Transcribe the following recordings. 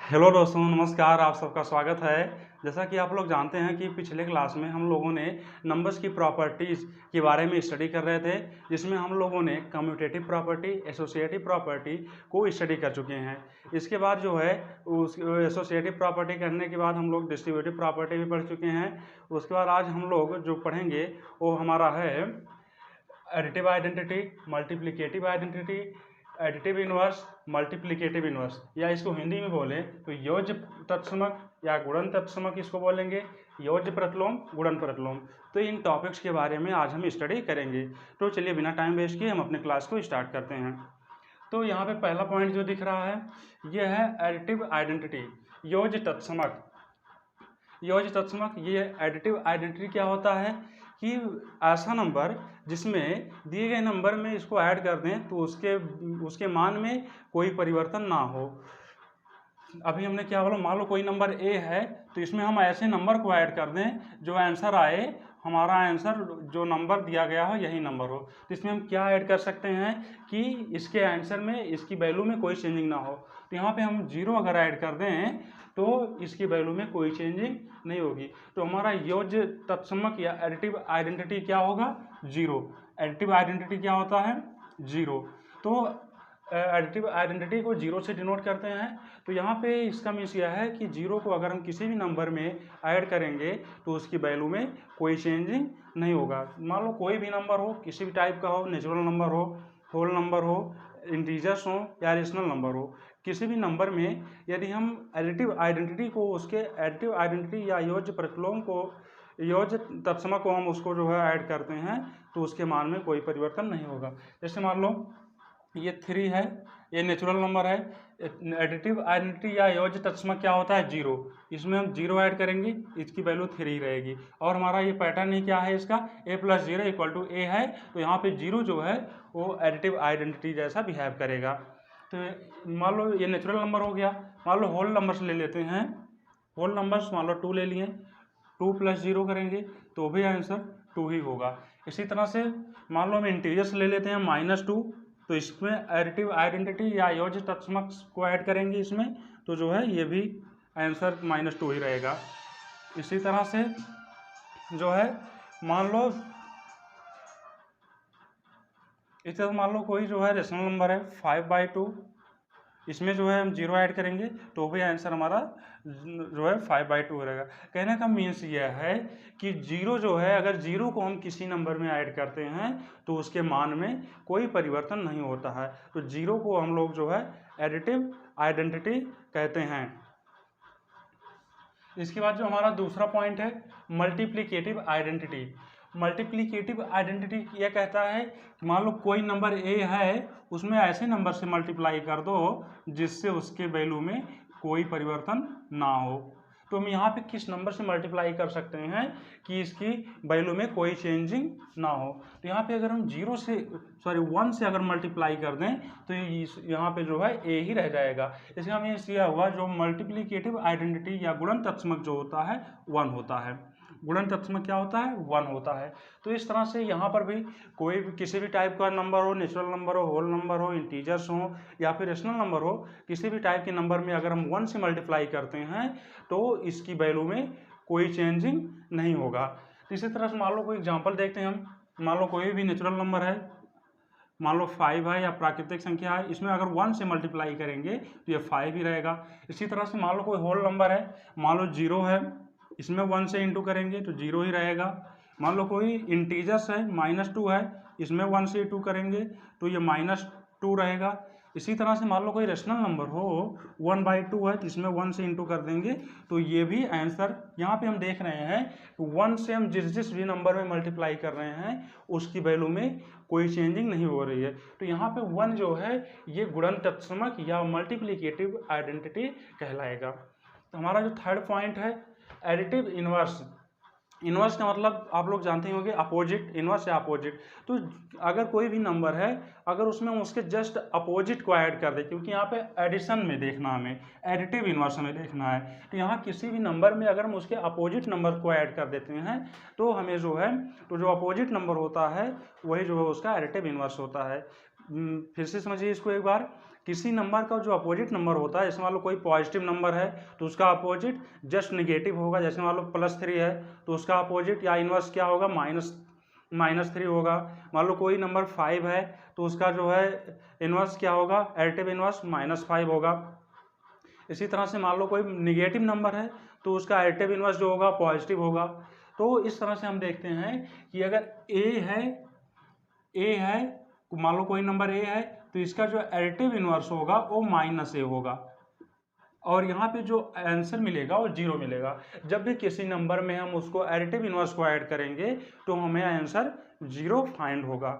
Hello दोस्तों, नमस्कार। आप सबका स्वागत है। जैसा कि आप लोग जानते हैं कि पिछले क्लास में हम लोगों ने नंबर्स की प्रॉपर्टीज़ के बारे में स्टडी कर रहे थे, जिसमें हम लोगों ने कम्यूटेटिव प्रॉपर्टी, एसोसिएटिव प्रॉपर्टी को स्टडी कर चुके हैं। इसके बाद जो है उस एसोसिएटिव प्रॉपर्टी करने के बाद हम लोग डिस्ट्रीब्यूटिव प्रॉपर्टी भी पढ़ चुके हैं। उसके बाद आज हम लोग जो पढ़ेंगे वो हमारा है additive identity, multiplicative identity, additive inverse, multiplicative inverse, या इसको हिंदी में बोले तो योज्य तत्समक या गुणन तत्समक इसको बोलेंगे, योज्य प्रतिलोम, गुणन प्रतिलोम। तो इन टॉपिक्स के बारे में आज हम स्टडी करेंगे। तो चलिए बिना टाइम वेस्ट किए हम अपने क्लास को स्टार्ट करते हैं। तो यहाँ पे पहला पॉइंट जो दिख रहा है ये है एडिटिव आइडेंटिटी, योज्य तत्समक। योज्य तत्समक ये एडिटिव आइडेंटिटी क्या होता है कि ऐसा नंबर जिसमें दिए गए नंबर में इसको ऐड कर दें तो उसके मान में कोई परिवर्तन ना हो। अभी हमने क्या बोला, मान लो कोई नंबर ए है तो इसमें हम ऐसे नंबर को ऐड कर दें जो आंसर आए, हमारा आंसर जो नंबर दिया गया हो यही नंबर हो। तो इसमें हम क्या ऐड कर सकते हैं कि इसके आंसर में इसकी वैल्यू में कोई चेंजिंग ना हो। तो यहाँ पे हम 0 अगर ऐड कर दें तो इसकी वैल्यू में कोई चेंजिंग नहीं होगी। तो हमारा योज्य तत्समक या एडिटिव आइडेंटिटी क्या होगा, 0। एडिटिव आइडेंटिटी क्या होता है, 0। तो एडिटिव आइडेंटिटी को 0 से डिनोट करते हैं। तो यहाँ पे इसका मीन्स यह है कि 0 को अगर हम किसी भी नंबर में ऐड करेंगे तो उसकी वैल्यू में कोई चेंजिंग नहीं होगा। मान लो कोई भी नंबर हो, किसी भी टाइप का हो, नेचुरल नंबर हो, होल नंबर हो, इंटीजर्स हो या रेशनल नंबर हो, किसी भी नंबर में यदि हम एडिटिव आइडेंटिटी को, उसके एडिटिव आइडेंटिटी या योज्य प्रतिलोम को, योज्य तत्समक को हम उसको जो है ऐड करते हैं तो उसके मान में कोई परिवर्तन नहीं होगा। जैसे मान लो ये 3 है, ये नेचुरल नंबर है। एडिटिव आइडेंटिटी या योज्य तत्समक क्या होता है, 0। इसमें हम 0 ऐड करेंगे, इसकी वैल्यू 3 रहेगी। और हमारा ये पैटर्न ही क्या है इसका, a + 0 = a है। तो यहाँ पे 0 जो है वो एडिटिव आइडेंटिटी जैसा बिहेव करेगा। तो मान लो ये नेचुरल नंबर हो गया। मान लो होल नंबर्स ले लेते हैं। होल नंबर्स मान लो 2 ले लिए, 2 + 0 करेंगे तो भी आंसर 2 ही होगा। इसी तरह से मान लो हम इंटीजर्स ले लेते हैं, -2, तो इसमें एडिटिव आइडेंटिटी या योज्य तत्समक को ऐड करेंगे इसमें तो जो है ये भी आंसर -2 ही रहेगा। इसी तरह से जो है मान लो इस तरह मान लो कोई जो है रेशनल नंबर है 5/2, इसमें जो है हम 0 ऐड करेंगे तो भी आंसर हमारा जो है 5/2 रहेगा। कहने का मीन्स यह है कि 0 जो है, अगर 0 को हम किसी नंबर में ऐड करते हैं तो उसके मान में कोई परिवर्तन नहीं होता है। तो 0 को हम लोग जो है एडिटिव आइडेंटिटी कहते हैं। इसके बाद जो हमारा दूसरा पॉइंट है मल्टीप्लिकेटिव आइडेंटिटी। मल्टीप्लिकेटिव आइडेंटिटी यह कहता है कि मान लो कोई नंबर ए है, उसमें ऐसे नंबर से मल्टीप्लाई कर दो जिससे उसके वैल्यू में कोई परिवर्तन ना हो। तो हम यहाँ पे किस नंबर से मल्टीप्लाई कर सकते हैं कि इसकी वैल्यू में कोई चेंजिंग ना हो। तो यहाँ पे अगर हम 1 से अगर मल्टीप्लाई कर दें तो यहाँ पे जो है ए ही रह जाएगा। इसका मीन्स यह हुआ जो मल्टीप्लिकेटिव आइडेंटिटी या गुणन तत्समक जो होता है 1 होता है। गुणन तत्समक क्या होता है, 1 होता है। तो इस तरह से यहाँ पर भी कोई भी किसी भी टाइप का नंबर हो, नेचुरल नंबर हो, होल नंबर हो, इंटीजर्स हो या फिर रेशनल नंबर हो, किसी भी टाइप के नंबर में अगर हम 1 से मल्टीप्लाई करते हैं तो इसकी वैल्यू में कोई चेंजिंग नहीं होगा। तो इसी तरह से मान लो कोई एग्जाम्पल देखते हैं हम। मान लो कोई भी नेचुरल नंबर है, मान लो 5 है या प्राकृतिक संख्या है, इसमें अगर 1 से मल्टीप्लाई करेंगे तो ये 5 ही रहेगा। इसी तरह से मान लो कोई होल नंबर है, मान लो 0 है, इसमें 1 से इंटू करेंगे तो 0 ही रहेगा। मान लो कोई इंटीजर्स है, -2 है, इसमें 1 से इंटू करेंगे तो ये -2 रहेगा। इसी तरह से मान लो कोई रेशनल नंबर हो 1/2 है, तो इसमें 1 से इंटू कर देंगे तो ये भी आंसर, यहाँ पे हम देख रहे हैं 1 से हम जिस भी नंबर में मल्टीप्लाई कर रहे हैं उसकी वैल्यू में कोई चेंजिंग नहीं हो रही है। तो यहाँ पे 1 जो है ये गुणन तत्समक या मल्टीप्लिकेटिव आइडेंटिटी कहलाएगा। तो हमारा जो थर्ड पॉइंट है एडिटिव इनवर्स। इनवर्स का मतलब आप लोग जानते ही होंगे अपोजिट, इनवर्स या अपोजिट। तो अगर कोई भी नंबर है, अगर उसमें उसके जस्ट अपोजिट को ऐड कर दे, क्योंकि यहाँ पे एडिशन में देखना हमें, एडिटिव इनवर्स में देखना है, तो यहाँ किसी भी नंबर में अगर हम उसके अपोजिट नंबर को ऐड कर देते हैं तो हमें जो है, तो जो अपोजिट नंबर होता है वही जो है उसका एडिटिव इनवर्स होता है। फिर से समझिए इसको एक बार किसी नंबर का जो अपोजिट नंबर होता है, जैसे मान लो कोई पॉजिटिव नंबर है तो उसका अपोजिट जस्ट नेगेटिव होगा। जैसे मान लो +3 है तो उसका अपोजिट या इनवर्स क्या होगा, -3 होगा। मान लो कोई नंबर 5 है तो उसका जो है इनवर्स क्या होगा, एडिटिव इनवर्स -5 होगा। इसी तरह से मान लो कोई निगेटिव नंबर है तो उसका एडिटिव इनवर्स जो होगा पॉजिटिव होगा। तो इस तरह से हम देखते हैं कि अगर ए है मान लो कोई नंबर ए है तो इसका जो एडिटिव इनवर्स होगा वो -a होगा और यहाँ पे जो आंसर मिलेगा वो 0 मिलेगा। जब भी किसी नंबर में हम उसको एडिटिव इनवर्स को ऐड करेंगे तो हमें आंसर 0 फाइंड होगा।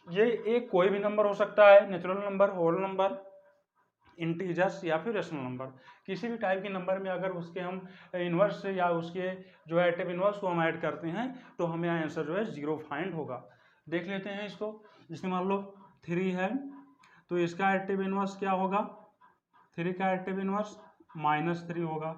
ये एक कोई भी नंबर हो सकता है, natural number, whole number, integers या फिर रेशनल नंबर। किसी भी टाइप के नंबर में अगर उसके हम इनवर्स या उसके जो एडिटिव इनवर्स को हम ऐड करते हैं तो हमें आंसर जो है 0 फाइंड होगा। देख लेते हैं इसको। जैसे मान लो 3 है तो इसका एडिटिव इनवर्स क्या होगा, 3 का एडिटिव इनवर्स -3 होगा,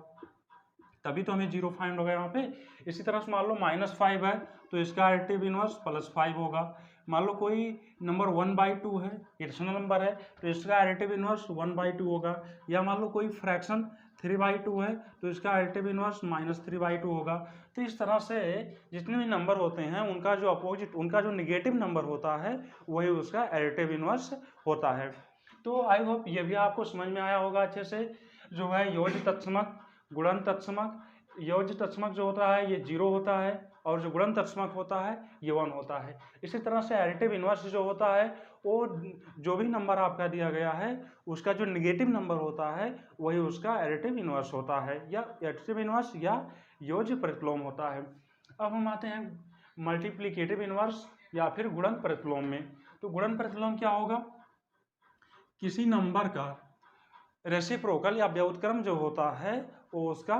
तभी तो हमें 0 फाइंड होगा यहाँ पे। इसी तरह से मान लो -5 है तो इसका एडिटिव इनवर्स +5 होगा। मान लो कोई नंबर 1/2 है, रेशनल नंबर है, तो इसका एडिटिव इनवर्स 1/2 होगा। या मान लो कोई फ्रैक्शन 3/2 है तो इसका एडिटिव इनवर्स -3/2 होगा। तो इस तरह से जितने भी नंबर होते हैं उनका जो अपोजिट, उनका जो निगेटिव नंबर होता है वही उसका एडिटिव इनवर्स होता है। तो आई होप ये भी आपको समझ में आया होगा अच्छे से। जो है योज्य तत्समक, गुणन तत्समक, योज्य तत्समक जो होता है ये 0 होता है और जो गुणन तत्समक होता है ये 1 होता है। इसी तरह से एडिटिव इनवर्स जो होता है वो जो भी नंबर आपका दिया गया है उसका जो निगेटिव नंबर होता है वही उसका एडिटिव इनवर्स होता है या एडिटिव इनवर्स या योज्य प्रतिलोम होता है। अब हम आते हैं मल्टीप्लिकेटिव इनवर्स या फिर गुणन प्रतिलोम में। तो गुणन प्रतिलोम क्या होगा, किसी नंबर का रेसिप्रोकल या व्युत्क्रम जो होता है वो उसका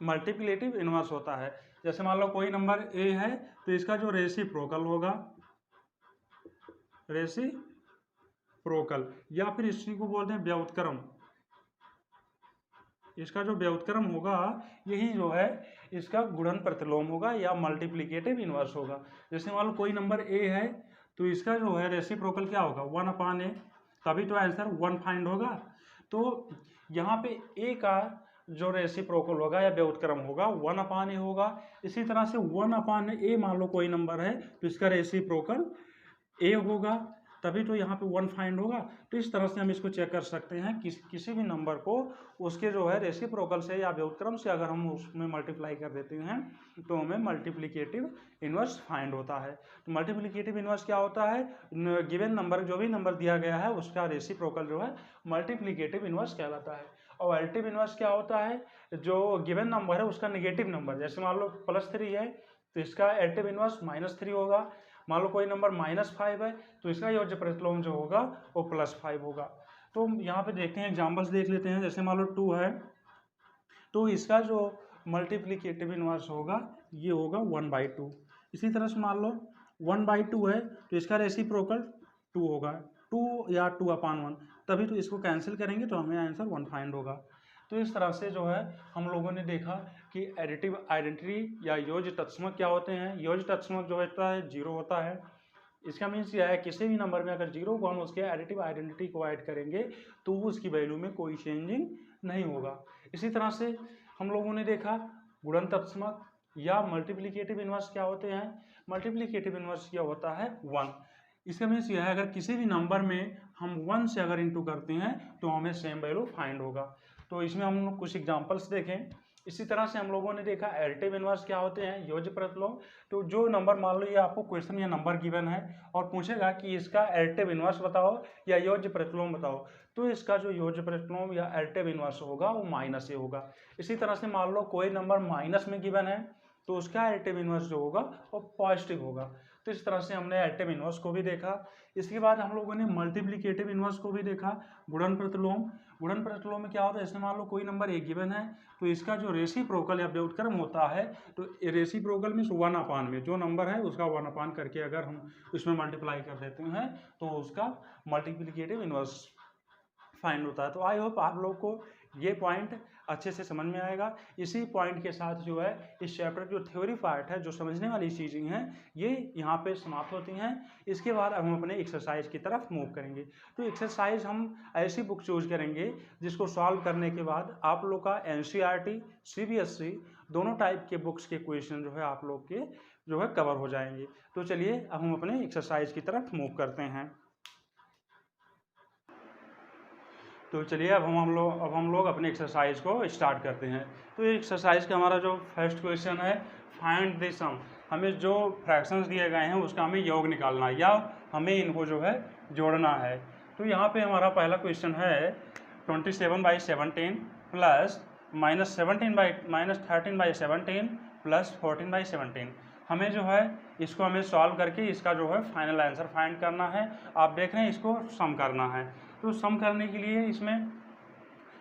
मल्टीप्लिकेटिव इनवर्स होता है। जैसे मान लो कोई नंबर ए है तो इसका जो रेसिप्रोकल होगा, रेसिप्रोकल या फिर इसी को बोलते हैं व्युत्क्रम, इसका जो व्युत्क्रम होगा यही जो है इसका गुणन प्रतिलोम होगा या मल्टीप्लिकेटिव इनवर्स होगा। जैसे मान लो कोई नंबर ए है तो इसका जो है रेसिप्रोकल क्या होगा, 1/a, तभी तो आंसर 1 फाइंड होगा। तो यहाँ पे ए का जो रेसिप्रोकल होगा या व्युत्क्रम होगा 1/a होगा। इसी तरह से 1/a मान लो कोई नंबर है तो इसका रेसिप्रोकल ए होगा, तभी तो यहाँ पे 1 फाइंड होगा। तो इस तरह से हम इसको चेक कर सकते हैं कि किसी भी नंबर को उसके जो है रेसिप्रोकल से या व्युत्क्रम से अगर हम उसमें मल्टीप्लाई कर देते हैं तो हमें मल्टीप्लिकेटिव इनवर्स फाइंड होता है। तो मल्टीप्लिकेटिव इनवर्स क्या होता है, गिवन नंबर, जो भी नंबर दिया गया है उसका रेसिप्रोकल जो है मल्टीप्लिकेटिव इनवर्स कहलाता है। और एडिटिव इनवर्स क्या होता है, जो गिवन नंबर है उसका निगेटिव नंबर, जैसे मान लो +3 है तो इसका एडिटिव इनवर्स -3 होगा। मान लो कोई नंबर -5 है तो इसका योज्य प्रतिलोम जो होगा वो +5 होगा। तो यहाँ पे देखते हैं, एग्जांपल्स देख लेते हैं। जैसे मान लो 2 है तो इसका जो मल्टीप्लिकेटिव इनवर्स होगा ये होगा 1/2। इसी तरह से मान लो 1/2 है तो इसका रेसिप्रोकल 2 होगा, 2 या 2/1, तभी तो इसको कैंसिल करेंगे तो हमें आंसर 1 फाइंड होगा। तो इस तरह से जो है हम लोगों ने देखा कि एडिटिव आइडेंटिटी या योज्य तत्समक क्या होते हैं। योज्य तत्समक जो होता है 0 होता है। इसका मीन्स यह है किसी भी नंबर में अगर 0 को हम उसके एडिटिव आइडेंटिटी को ऐड करेंगे तो उसकी वैल्यू में कोई चेंजिंग नहीं होगा। इसी तरह से हम लोगों ने देखा गुणन तत्समक या मल्टीप्लिकेटिव इनवर्स क्या होते हैं। मल्टीप्लिकेटिव इनवर्स क्या होता है 1। इसका मीन्स यह है अगर किसी भी नंबर में हम 1 से अगर इंटू करते हैं तो हमें सेम वैल्यू फाइंड होगा। तो इसमें हम लोग कुछ एग्जांपल्स देखें। इसी तरह से हम लोगों ने देखा एडिटिव इनवर्स क्या होते हैं, योज्य प्रतिलोम। तो जो नंबर, मान लो ये आपको क्वेश्चन या नंबर गिवन है और पूछेगा कि इसका एडिटिव इनवर्स बताओ या योज्य प्रतिलोम बताओ, तो इसका जो योज्य प्रतिलोम या एडिटिव इनवर्स होगा वो -a होगा। इसी तरह से मान लो कोई नंबर माइनस में गिवन है तो उसका एडिटिव इनवर्स जो होगा वो पॉजिटिव होगा। तो इस तरह से हमने एडिटिव इनवर्स को भी देखा। इसके बाद हम लोगों ने मल्टीप्लिकेटिव इनवर्स को भी देखा, गुणन प्रतिलोम। गुणन प्रतिलोम में क्या होता है, जैसे मान लो कोई नंबर एक गिवन है तो इसका जो रेसिप्रोकल या व्युत्क्रम होता है तो रेसिप्रोकल मीन्स 1/, में जो नंबर है उसका 1/, करके अगर हम उसमें मल्टीप्लाई कर देते हैं तो उसका मल्टीप्लिकेटिव इनवर्स फाइंड होता है। तो आई होप आप लोग को ये पॉइंट अच्छे से समझ में आएगा। इसी पॉइंट के साथ जो है इस चैप्टर जो थ्योरी पार्ट है, जो समझने वाली चीज़ें हैं, ये यहाँ पे समाप्त होती हैं। इसके बाद अब हम अपने एक्सरसाइज की तरफ मूव करेंगे। तो एक्सरसाइज हम ऐसी बुक चूज करेंगे जिसको सॉल्व करने के बाद आप लोग का NCERT CBSE दोनों टाइप के बुक्स के क्वेश्चन जो है आप लोग के जो है कवर हो जाएंगे। तो चलिए अब हम अपने एक्सरसाइज की तरफ मूव करते हैं। तो चलिए अब हम लोग अपने एक्सरसाइज को स्टार्ट करते हैं। तो ये एक्सरसाइज का हमारा जो फर्स्ट क्वेश्चन है, फाइंड द सम। हमें जो फ्रैक्शंस दिए गए हैं उसका हमें योग निकालना है या हमें इनको जो है जोड़ना है। तो यहाँ पे हमारा पहला क्वेश्चन है 27/17 प्लस -13/17 प्लस 14/17। हमें जो है इसको हमें सॉल्व करके इसका जो है फाइनल आंसर फाइंड करना है। आप देख रहे हैं इसको सम करना है। तो सम करने के लिए इसमें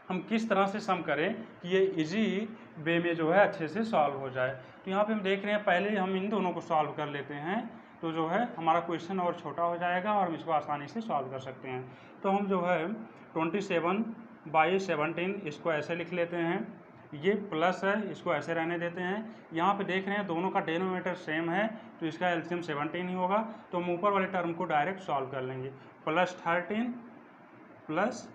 हम किस तरह से सम करें कि ये इजी वे में जो है अच्छे से सॉल्व हो जाए। तो यहाँ पे हम देख रहे हैं, पहले हम इन दोनों को सॉल्व कर लेते हैं तो जो है हमारा क्वेश्चन और छोटा हो जाएगा और हम इसको आसानी से सॉल्व कर सकते हैं। तो हम जो है 27/17 इसको ऐसे लिख लेते हैं, ये प्लस है इसको ऐसे रहने देते हैं। यहाँ पे देख रहे हैं दोनों का डिनोमिनेटर सेम है तो इसका एलसीएम 17 ही होगा। तो हम ऊपर वाले टर्म को डायरेक्ट सॉल्व कर लेंगे, +13 प्लस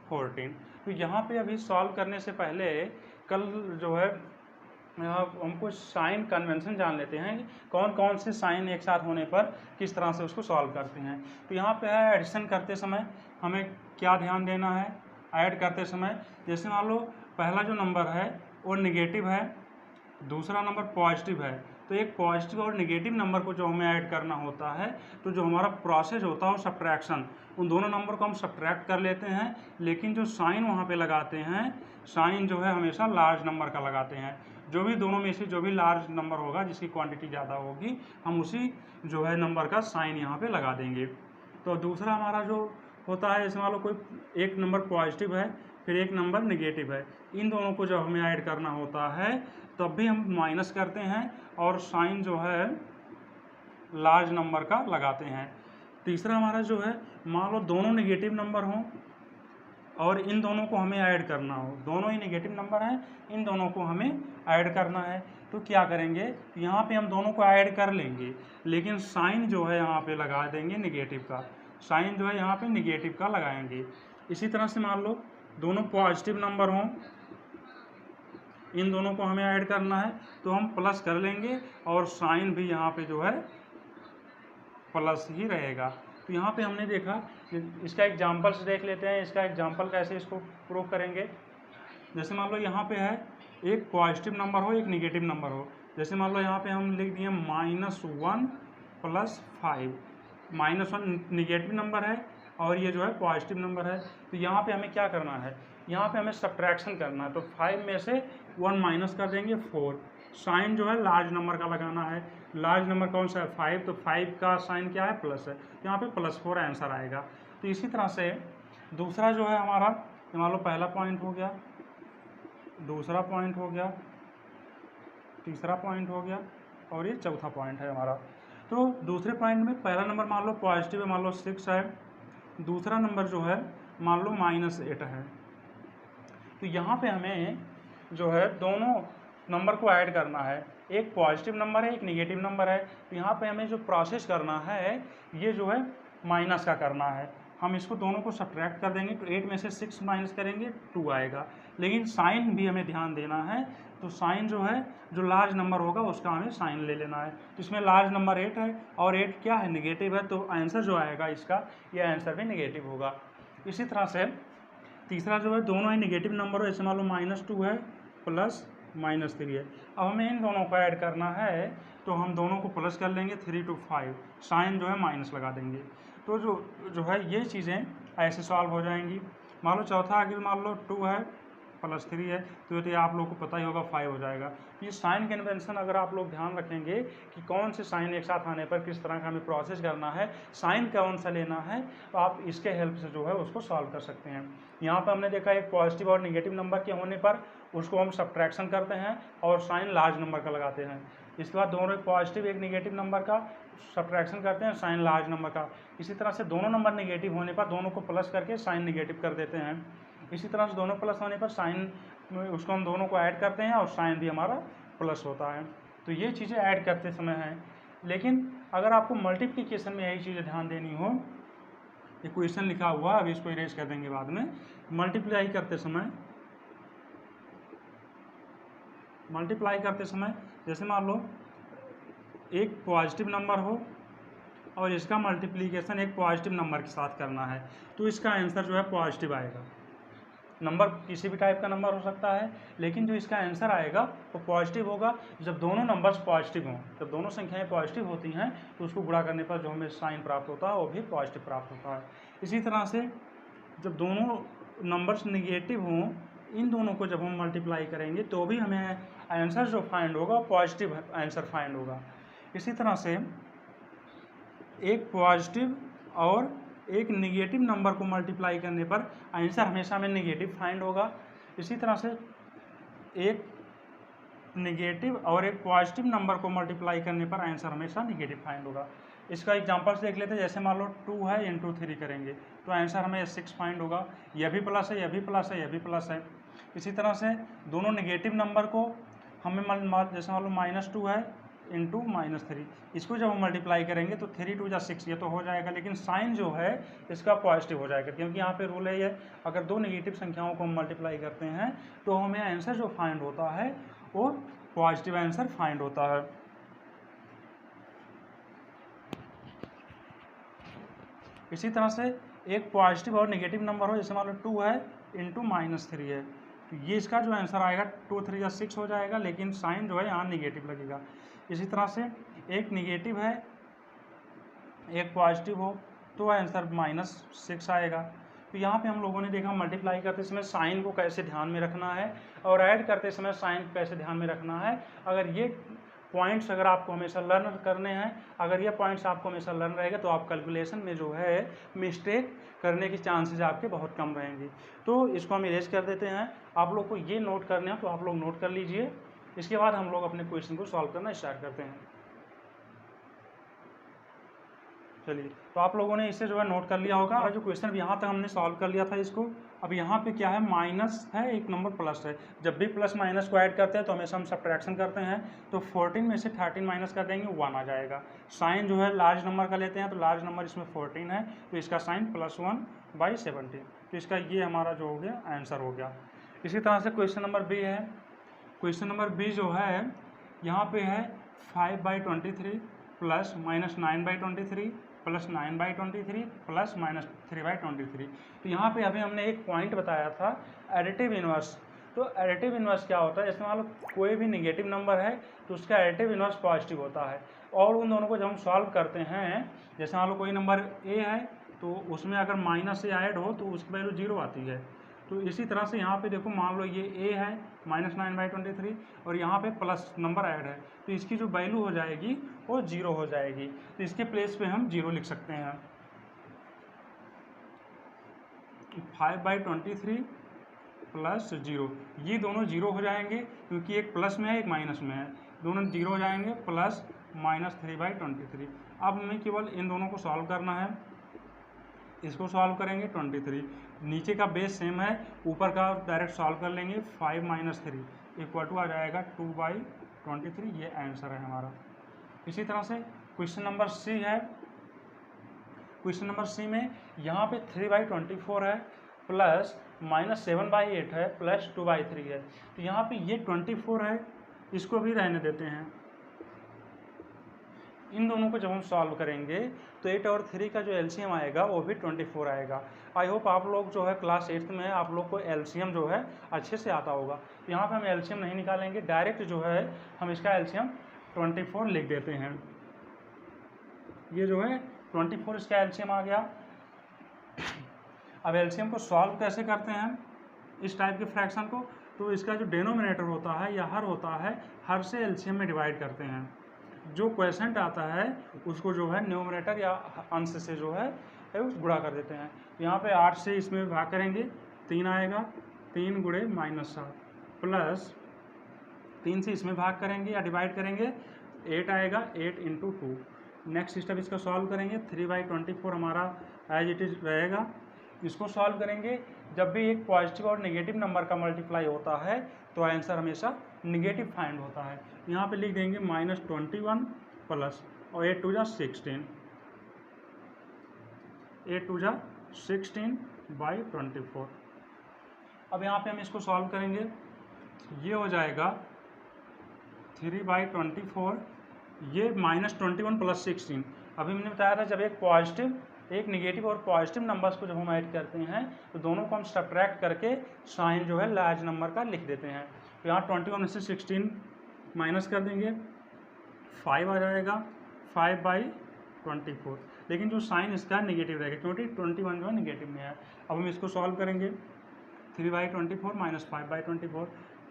14। तो यहाँ पे अभी सॉल्व करने से पहले कल जो है हमको साइन कन्वेंशन जान लेते हैं, कौन कौन से साइन एक साथ होने पर किस तरह से उसको सॉल्व करते हैं। तो यहाँ पे है एडिशन करते समय हमें क्या ध्यान देना है। ऐड करते समय जैसे मान लो पहला जो नंबर है वो निगेटिव है, दूसरा नंबर पॉजिटिव है, तो एक पॉजिटिव और निगेटिव नंबर को जो हमें ऐड करना होता है तो जो हमारा प्रोसेस होता है वो सब्ट्रैक्शन, उन दोनों नंबर को हम सब्ट्रैक्ट कर लेते हैं। लेकिन जो साइन वहाँ पे लगाते हैं, साइन जो है हमेशा लार्ज नंबर का लगाते हैं। जो भी दोनों में से जो भी लार्ज नंबर होगा जिसकी क्वांटिटी ज़्यादा होगी हम उसी जो है नंबर का साइन यहाँ पे लगा देंगे। तो दूसरा हमारा जो होता है, जैसे मान लो कोई एक नंबर पॉजिटिव है फिर एक नंबर निगेटिव है, इन दोनों को जब हमें ऐड करना होता है तब भी हम माइनस करते हैं और साइन जो है लार्ज नंबर का लगाते हैं। तीसरा हमारा जो है मान लो दोनों निगेटिव नंबर हों और इन दोनों को हमें ऐड करना हो, दोनों ही निगेटिव नंबर हैं, इन दोनों को हमें ऐड करना है। तो क्या करेंगे, यहाँ पे हम दोनों को ऐड कर लेंगे लेकिन साइन जो है यहाँ पे लगा देंगे निगेटिव का, साइन जो है यहाँ पे निगेटिव का लगाएंगे। इसी तरह से मान लो दोनों पॉजिटिव नंबर हों, इन दोनों को हमें ऐड करना है तो हम प्लस कर लेंगे और साइन भी यहाँ पे जो है प्लस ही रहेगा। तो यहाँ पे हमने देखा, इसका एग्जाम्पल से देख लेते हैं, इसका एग्जाम्पल कैसे इसको प्रूव करेंगे। जैसे मान लो यहाँ पे है एक पॉजिटिव नंबर हो एक निगेटिव नंबर हो, जैसे मान लो यहाँ पे हम लिख दिए -1 + 5, -1 निगेटिव नंबर है और ये जो है पॉजिटिव नंबर है। तो यहाँ पे हमें क्या करना है, यहाँ पे हमें सब्ट्रैक्शन करना है। तो 5 में से 1 माइनस कर देंगे 4, साइन जो है लार्ज नंबर का लगाना है। लार्ज नंबर कौन सा है 5, तो 5 का साइन क्या है प्लस है, तो यहाँ पे +4 आंसर आएगा। तो इसी तरह से दूसरा जो है हमारा, मान लो पहला पॉइंट हो गया, दूसरा पॉइंट हो गया, तीसरा पॉइंट हो गया और ये चौथा पॉइंट है हमारा। तो दूसरे पॉइंट में पहला नंबर मान लो पॉजिटिव है, मान लो 6 है, दूसरा नंबर जो है मान लो -8 है। तो यहाँ पे हमें जो है दोनों नंबर को ऐड करना है, एक पॉजिटिव नंबर है एक निगेटिव नंबर है। तो यहाँ पे हमें जो प्रोसेस करना है ये जो है माइनस का करना है। हम इसको दोनों को सब्ट्रैक्ट कर देंगे तो 8 में से 6 माइनस करेंगे 2 आएगा। लेकिन साइन भी हमें ध्यान देना है, तो साइन जो है जो लार्ज नंबर होगा उसका हमें साइन ले लेना है। तो इसमें लार्ज नंबर 8 है और 8 क्या है निगेटिव है, तो आंसर जो आएगा इसका ये आंसर भी निगेटिव होगा। इसी तरह से तीसरा जो है दोनों ही निगेटिव नंबर हो, जैसे मान लो -2 है प्लस -3 है। अब हमें इन दोनों को ऐड करना है तो हम दोनों को प्लस कर लेंगे 3 to 5, साइन जो है माइनस लगा देंगे। तो जो है ये चीज़ें ऐसे सॉल्व हो जाएंगी। मान लो चौथा आगे मान लो 2 है +3 है तो ये आप लोग को पता ही होगा 5 हो जाएगा। ये साइन कन्वेंशन अगर आप लोग ध्यान रखेंगे कि कौन से साइन एक साथ आने पर किस तरह का हमें प्रोसेस करना है, साइन कौन सा लेना है, तो आप इसके हेल्प से जो है उसको सॉल्व कर सकते हैं। यहाँ पर हमने देखा एक पॉजिटिव और निगेटिव नंबर के होने पर उसको हम सब्ट्रैक्शन करते हैं और साइन लार्ज नंबर का लगाते हैं। इसके बाद दोनों एक पॉजिटिव एक निगेटिव नंबर का सब्ट्रैक्शन करते हैं साइन लार्ज नंबर का। इसी तरह से दोनों नंबर निगेटिव होने पर दोनों को प्लस करके साइन निगेटिव कर देते हैं। इसी तरह से दोनों प्लस होने पर साइन उसको हम दोनों को ऐड करते हैं और साइन भी हमारा प्लस होता है। तो ये चीज़ें ऐड करते समय हैं। लेकिन अगर आपको मल्टीप्लिकेशन में यही चीज़ें ध्यान देनी हो, इक्वेशन लिखा हुआ अभी इसको इरेज कर देंगे बाद में। मल्टीप्लाई करते समय जैसे मान लो एक पॉजिटिव नंबर हो और इसका मल्टीप्लिकेशन एक पॉजिटिव नंबर के साथ करना है, तो इसका आंसर जो है पॉजिटिव आएगा। नंबर किसी भी टाइप का नंबर हो सकता है, लेकिन जो इसका आंसर आएगा वो पॉजिटिव होगा जब दोनों नंबर्स पॉजिटिव हों। जब दोनों संख्याएं पॉजिटिव होती हैं तो उसको गुणा करने पर जो हमें साइन प्राप्त होता है वो भी पॉजिटिव प्राप्त होता है। इसी तरह से जब दोनों नंबर्स निगेटिव हों, इन दोनों को जब हम मल्टीप्लाई करेंगे तो भी हमें आंसर जो फाइंड होगा पॉजिटिव आंसर फाइंड होगा। इसी तरह से एक पॉजिटिव और एक निगेटिव नंबर को मल्टीप्लाई करने पर आंसर हमेशा में निगेटिव फाइंड होगा। इसी तरह से एक निगेटिव और एक पॉजिटिव नंबर को मल्टीप्लाई करने पर आंसर हमेशा निगेटिव फाइंड होगा। इसका एग्जांपल्स देख लेते हैं। जैसे मान लो 2 है इंटू 3 करेंगे तो आंसर हमें 6 फाइंड होगा। यह भी प्लस है, यह भी प्लस है, यह भी प्लस है। इसी तरह से दोनों निगेटिव नंबर को हमें जैसे मान लो -2 है इंटू -3, इसको जब हम मल्टीप्लाई करेंगे तो 3 2 6 ये तो हो जाएगा, लेकिन साइन जो है इसका पॉजिटिव हो जाएगा, क्योंकि यहाँ पे रूल है ये, अगर दो नेगेटिव संख्याओं को हम मल्टीप्लाई करते हैं तो हमें आंसर जो फाइंड होता है वो पॉजिटिव आंसर फाइंड होता है। इसी तरह से एक पॉजिटिव और नेगेटिव नंबर हो, जैसे मान लो 2 है इंटू -3 है, तो ये इसका जो आंसर आएगा 2 3 6 हो जाएगा, लेकिन साइन जो है यहाँ निगेटिव लगेगा। इसी तरह से एक निगेटिव है एक पॉजिटिव हो तो आंसर -6 आएगा। तो यहाँ पे हम लोगों ने देखा मल्टीप्लाई करते समय साइन को कैसे ध्यान में रखना है और ऐड करते समय साइन को कैसे ध्यान में रखना है। अगर ये पॉइंट्स अगर आपको हमेशा लर्न करने हैं, अगर ये पॉइंट्स आपको हमेशा लर्न रहेगा तो आप कैलकुलेशन में जो है मिस्टेक करने की चांसेस आपके बहुत कम रहेंगी। तो इसको हम इरेज कर देते हैं। आप लोग को ये नोट करने हैं तो आप लोग नोट कर लीजिए। इसके बाद हम लोग अपने क्वेश्चन को सॉल्व करना स्टार्ट करते हैं। चलिए, तो आप लोगों ने इसे जो है नोट कर लिया होगा। और जो क्वेश्चन अब यहाँ तक हमने सॉल्व कर लिया था इसको, अब यहाँ पे क्या है माइनस है एक नंबर प्लस है। जब भी प्लस माइनस को ऐड करते हैं तो हमेशा हम सब्ट्रैक्शन करते हैं, तो 14 में से 13 माइनस कर देंगे 1 आ जाएगा। साइन जो है लार्ज नंबर का लेते हैं तो लार्ज नंबर इसमें 14 है तो इसका साइन +1/17, तो इसका ये हमारा जो हो गया आंसर हो गया। इसी तरह से क्वेश्चन नंबर बी है। क्वेश्चन नंबर बी जो है यहाँ पे है 5/23 प्लस -9/23 प्लस 9/23 प्लस -3/23। तो यहाँ पे अभी हमने एक पॉइंट बताया था एडिटिव इनवर्स। तो एडिटिव इनवर्स क्या होता है, जैसे मान लो कोई भी निगेटिव नंबर है तो उसका एडिटिव इनवर्स पॉजिटिव होता है, और उन दोनों को जब हम सॉल्व करते हैं, जैसे मान लो कोई नंबर ए है तो उसमें अगर माइनस से ऐड हो तो उसकी वैल्यू 0 आती है। तो इसी तरह से यहाँ पे देखो मान लो ये ए है -9/23 और यहाँ पे प्लस नंबर ऐड है तो इसकी जो वैल्यू हो जाएगी वो 0 हो जाएगी। तो इसके प्लेस पे हम 0 लिख सकते हैं। 5/23 प्लस 0, ये दोनों 0 हो जाएंगे क्योंकि एक प्लस में है एक माइनस में है, दोनों 0 हो जाएंगे, प्लस -3/23। अब हमें केवल इन दोनों को सॉल्व करना है। इसको सॉल्व करेंगे 23, नीचे का बेस सेम है, ऊपर का डायरेक्ट सॉल्व कर लेंगे। 5 - 3 इक्वल टू आ जाएगा 2/23, ये आंसर है हमारा। इसी तरह से क्वेश्चन नंबर सी है। क्वेश्चन नंबर सी में यहाँ पे 3/24 है प्लस -7/8 है प्लस 2/3 है। तो यहाँ पे ये 24 है, इसको भी रहने देते हैं। इन दोनों को जब हम सॉल्व करेंगे तो 8 और 3 का जो एलसीएम आएगा वो भी 24 आएगा। आई होप आप लोग जो है क्लास 8th में आप लोग को एलसीएम जो है अच्छे से आता होगा। यहाँ पे हम एलसीएम नहीं निकालेंगे, डायरेक्ट जो है हम इसका एलसीएम 24 लिख देते हैं। ये जो है 24 इसका एलसीएम आ गया। अब एलसीएम को सॉल्व कैसे करते हैं इस टाइप के फ्रैक्शन को, तो इसका जो डेनोमिनेटर होता है या हर होता है, हर से एलसीएम में डिवाइड करते हैं। जो क्वेश्चन आता है उसको जो है न्यूमरेटर या अंश से जो है उस गुणा कर देते हैं। यहाँ पे 8 से इसमें भाग करेंगे 3 आएगा, 3 × -7 प्लस 3 से इसमें भाग करेंगे या डिवाइड करेंगे 8 आएगा, 8 इंटू 2। नेक्स्ट स्टेप इसका सॉल्व करेंगे, 3/24 हमारा एज इट इज रहेगा। इसको सॉल्व करेंगे, जब भी एक पॉजिटिव और नेगेटिव नंबर का मल्टीप्लाई होता है तो आंसर हमेशा नेगेटिव फाइंड होता है। यहाँ पे लिख देंगे -21 प्लस और 8 2 जा 16, 8 2 जा 16/24। अब यहाँ पे हम इसको सॉल्व करेंगे, ये हो जाएगा 3/24, ये -21 प्लस 16। अभी मैंने बताया था जब एक पॉजिटिव, एक नेगेटिव और पॉजिटिव नंबर्स को जब हम ऐड करते हैं तो दोनों को हम सब्ट्रैक्ट करके साइन जो है लार्ज नंबर का लिख देते हैं। तो यहाँ 21 में से 16 माइनस कर देंगे, 5 आ जाएगा, 5/24। लेकिन जो साइन इसका नेगेटिव रहेगा क्योंकि 21 जो है नेगेटिव में है। अब हम इसको सॉल्व करेंगे, 3/24 माइनस 5/24,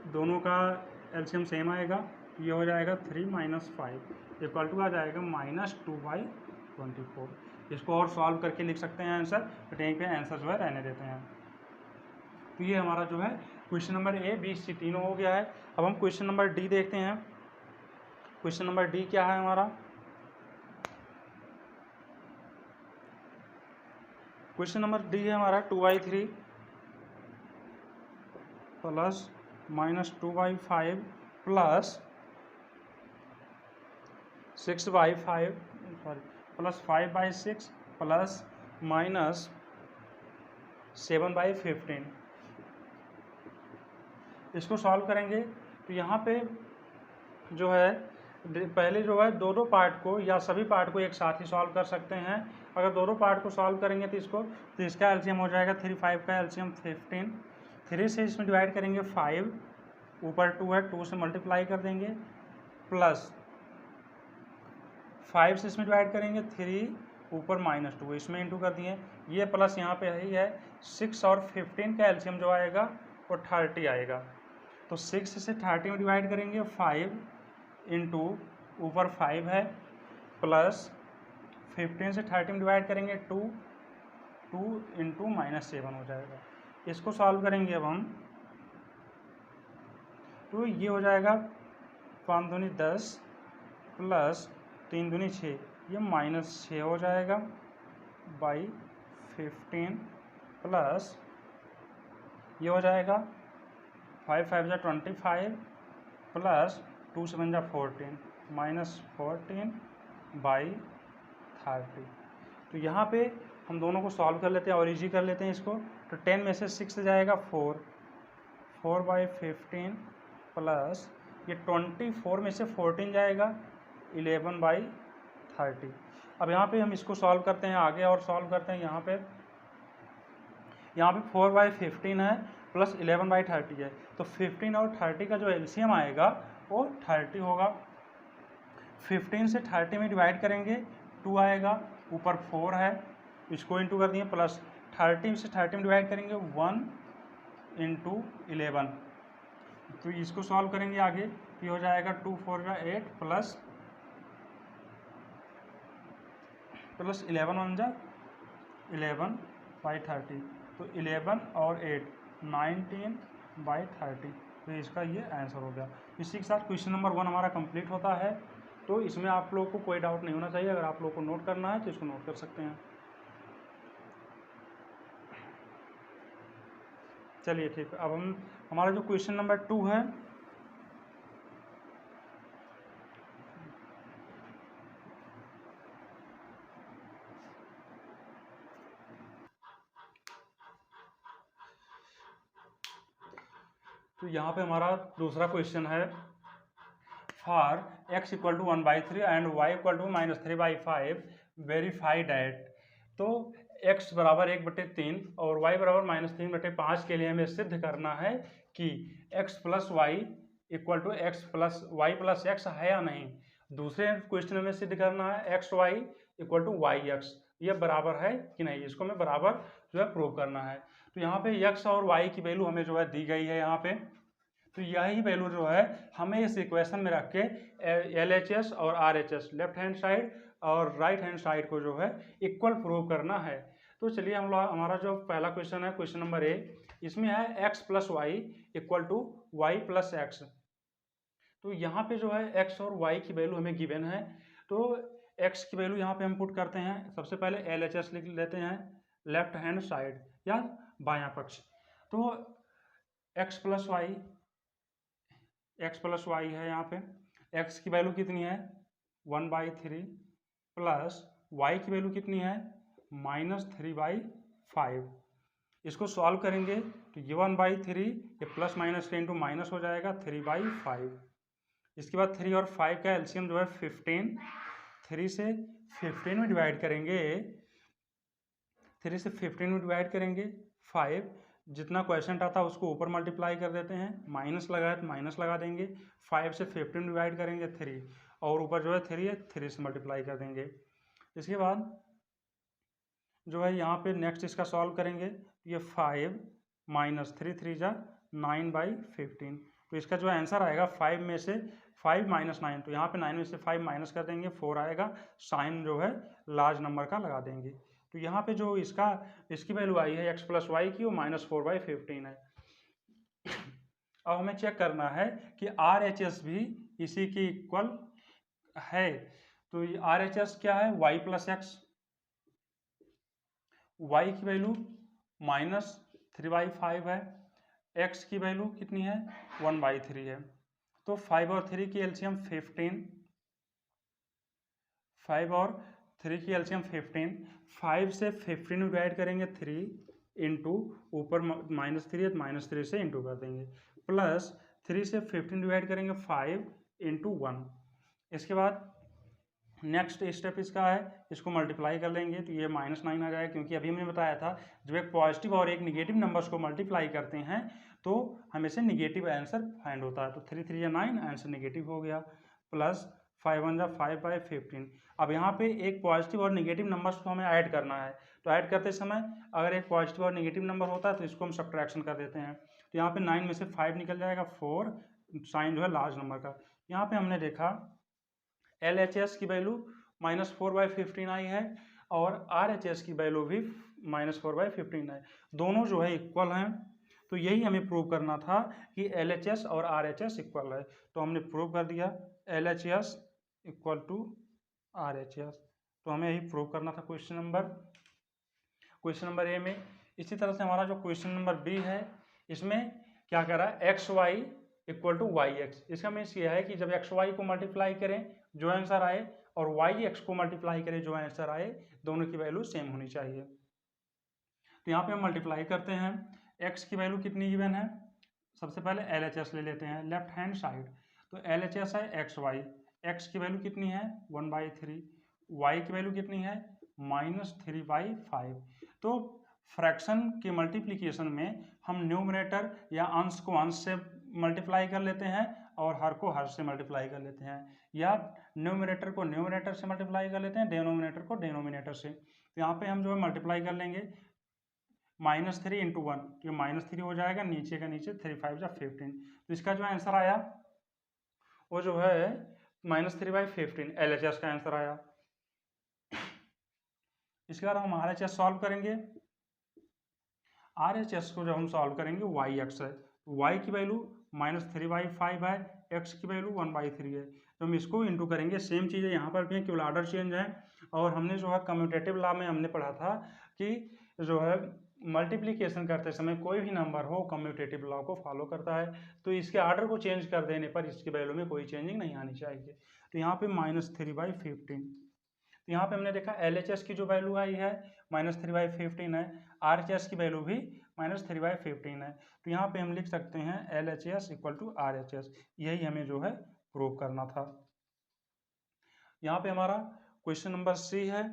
दोनों का एलसीएम सेम आएगा, ये हो जाएगा 3 - 5 इक्वल टू आ जाएगा -2/24। इसको और सॉल्व करके लिख सकते हैं आंसर, बट यहीं पे आंसर जो है रहने देते हैं। तो ये हमारा जो है question number A B C तीनों हो गया है। अब हम क्वेश्चन नंबर डी देखते हैं। क्वेश्चन नंबर डी क्या है हमारा? क्वेश्चन नंबर डी है हमारा 2/3 प्लस -2/5 प्लस 6/5 प्लस 5/6 प्लस -7/15। इसको सॉल्व करेंगे तो यहाँ पे जो है पहले जो है दो पार्ट को या सभी पार्ट को एक साथ ही सॉल्व कर सकते हैं। अगर दोनों पार्ट को सॉल्व करेंगे तो इसका एलसीएम हो जाएगा 3 5 का एलसीएम 15, 3 से इसमें डिवाइड करेंगे 5, ऊपर 2 है 2 से मल्टीप्लाई कर देंगे, प्लस 5 से इसमें डिवाइड करेंगे 3, ऊपर -2 इसमें इंटू कर दिए, ये प्लस यहाँ पे ही है 6 और 15 का एलसीएम जो आएगा वो 30 आएगा। तो 6 से 30 में डिवाइड करेंगे 5 इंटू ऊपर 5 है, प्लस 15 से 30 में डिवाइड करेंगे 2 इंटू -7 हो जाएगा। इसको सॉल्व करेंगे अब हम, तो ये हो जाएगा 5 दूनी 10 प्लस 3 दूनी 6, ये -6 हो जाएगा बाई 15 प्लस ये हो जाएगा 5 5 जा 25 प्लस 2 7 जा 14 -14 बाई 30। तो यहाँ पे हम दोनों को सॉल्व कर लेते हैं और इजी कर लेते हैं इसको। तो 10 में से 6 जाएगा 4/15 प्लस ये 24 में से 14 जाएगा 11/30। अब यहाँ पे हम इसको सॉल्व करते हैं आगे और सॉल्व करते हैं। यहाँ पे 4/15 है प्लस 11/30 है, तो 15 और 30 का जो एलसीएम आएगा वो 30 होगा। 15 से 30 में डिवाइड करेंगे 2 आएगा, ऊपर 4 है इसको इंटू कर दिए, प्लस 30 से 30 में डिवाइड करेंगे 1 इंटू 11। तो इसको सॉल्व करेंगे आगे, ये हो जाएगा 2 4 जा 8 प्लस 11 1 जा 11/30। तो 11 और 8 19/30। तो इसका ये आंसर हो गया। इसी के साथ क्वेश्चन नंबर 1 हमारा कंप्लीट होता है। तो इसमें आप लोगों को कोई डाउट नहीं होना चाहिए। अगर आप लोगों को नोट करना है तो इसको नोट कर सकते हैं। चलिए ठीक है, अब हम हमारा जो क्वेश्चन नंबर 2 है, तो यहाँ पे हमारा दूसरा क्वेश्चन है, for x = 1/3 and y = -3/5 verify that. तो x बराबर 1/3 और y बराबर -3/5 के लिए हमें सिद्ध करना है कि x + y = x + y + x है या नहीं। दूसरे क्वेश्चन में सिद्ध करना है xy = yx, ये बराबर है कि नहीं, इसको हमें बराबर जो है प्रूव करना है। तो यहाँ पे x और y की वैल्यू हमें जो है दी गई है यहाँ पे। तो यही वैल्यू जो है हमें इस इक्वेशन में रख के LHS और RHS लेफ्ट हैंड साइड और राइट हैंड साइड को जो है इक्वल प्रूव करना है। तो चलिए हम लोग, हमारा जो पहला क्वेश्चन है क्वेश्चन नंबर A, इसमें है x + y = y + x। तो यहाँ पे जो है x और y की वैल्यू हमें गिवन है, तो x की वैल्यू यहाँ पे हम पुट करते हैं। सबसे पहले LHS लिख लेते हैं, लेफ्ट हैंड साइड या बायां पक्ष। तो x प्लस वाई है, यहाँ पे x की वैल्यू कितनी है 1/3 प्लस y की वैल्यू कितनी है -3/5। इसको सॉल्व करेंगे तो ये 1/3 ये प्लस माइनस के इंटू माइनस हो जाएगा 3/5। इसके बाद 3 और 5 का एलसीएम जो है 15, 3 से 15 में डिवाइड करेंगे, 3 से 15 में डिवाइड करेंगे 5, जितना क्वेश्चन आता है उसको ऊपर मल्टीप्लाई कर देते हैं, माइनस लगा है तो माइनस लगा देंगे, 5 से 15 डिवाइड करेंगे 3, और ऊपर जो है 3 है 3 से मल्टीप्लाई कर देंगे। इसके बाद जो है यहाँ पे नेक्स्ट इसका सॉल्व करेंगे, ये 5 माइनस 3 3 जा 9/15, तो इसका जो आंसर आएगा 5 में से 5 माइनस 9, तो यहाँ पे 9 में से 5 माइनस कर देंगे 4 आएगा, साइन जो है लार्ज नंबर का लगा देंगे। तो यहाँ पे जो इसकी वैल्यू आई है x प्लस वाई की, वो -4/15 है। अब हमें चेक करना है कि RHS भी इसी की इक्वल है। तो ये RHS क्या है y प्लस एक्स, y की वैल्यू -3/5 है, x की वैल्यू कितनी है 1/3 है। तो 5 और 3 की एलसीएम 15, 5 और 3 की एलसीएम 15, 5 से 15 डिवाइड करेंगे 3 इंटू ऊपर -3 है तो -3 से इंटू कर देंगे, प्लस 3 से 15 डिवाइड करेंगे 5 इंटू 1। इसके बाद नेक्स्ट स्टेप इसका है, इसको मल्टीप्लाई कर लेंगे तो ये -9 आ जाएगा, क्योंकि अभी हमने बताया था जब एक पॉजिटिव और एक निगेटिव नंबर्स को मल्टीप्लाई करते हैं तो हमेशा निगेटिव आंसर फाइंड होता है। तो 3 3 या 9 आंसर निगेटिव हो गया, प्लस 5 1 जा 5/15। अब यहाँ पे एक पॉजिटिव और निगेटिव नंबर्स को हमें ऐड करना है, तो ऐड करते समय अगर एक पॉजिटिव और निगेटिव नंबर होता है तो इसको हम सब्ट्रैक्शन कर देते हैं, तो यहाँ पे 9 में से 5 निकल जाएगा 4, साइन जो है लार्ज नंबर का। यहाँ पे हमने देखा LHS की वैल्यू -4/15 आई है और RHS की वैल्यू भी -4/15 है, दोनों जो है इक्वल हैं। तो यही हमें प्रूव करना था कि LHS और RHS इक्वल है, तो हमने प्रूव कर दिया LHS इक्वल टू RHS। तो हमें यही प्रूव करना था क्वेश्चन नंबर ए में। इसी तरह से हमारा जो क्वेश्चन नंबर बी है, इसमें क्या कह रहा है XY इक्वल टू YX। इसका मीन्स ये है कि जब XY को मल्टीप्लाई करें जो आंसर आए और YX को मल्टीप्लाई करें जो आंसर आए, दोनों की वैल्यू सेम होनी चाहिए। तो यहाँ पे हम मल्टीप्लाई करते हैं, x की वैल्यू कितनी गिवन है, सबसे पहले LHS ले लेते हैं लेफ्ट हैंड साइड। तो LHS है XY, x की वैल्यू कितनी है 1/3, y की वैल्यू कितनी है -3/5। तो फ्रैक्शन के मल्टीप्लिकेशन में हम न्यूमरेटर या अंश को अंश से मल्टीप्लाई कर लेते हैं और हर को हर से मल्टीप्लाई कर लेते हैं, या न्यूमरेटर को न्यूमरेटर से मल्टीप्लाई कर लेते हैं, डेनोमिनेटर को डेनोमिनेटर से। तो यहाँ पे हम जो है मल्टीप्लाई कर लेंगे -3 इंटू 1, तो ये -3 हो जाएगा, नीचे का नीचे 3 5 जा 15। तो इसका जो आंसर आया वो जो है -3/15 LHS का आंसर आया। इसके बाद हम RHS सॉल्व करेंगे। RHS को जब हम सॉल्व करेंगे YX है, y की वैल्यू -3/5 है, x की वैल्यू 1/3 है, तो हम इसको इंटू करेंगे। सेम चीज़ है यहाँ पर भी, केवल ऑर्डर चेंज है। और हमने जो है कम्यूटेटिव लॉ में हमने पढ़ा था कि जो है मल्टीप्लिकेशन करते समय कोई भी नंबर हो कम्यूटेटिव लॉ को फॉलो करता है, तो इसके ऑर्डर को चेंज कर देने पर इसकी वैल्यू में कोई चेंजिंग नहीं आनी चाहिए। तो यहाँ पे -3/15, तो यहाँ पे हमने देखा LHS की जो वैल्यू आई है -3/15 है, RHS की वैल्यू भी -3/15 है। तो यहाँ पे हम लिख सकते हैं LHS इक्वल टू RHS, यही हमें जो है प्रूव करना था। यहाँ पे हमारा क्वेश्चन नंबर C है।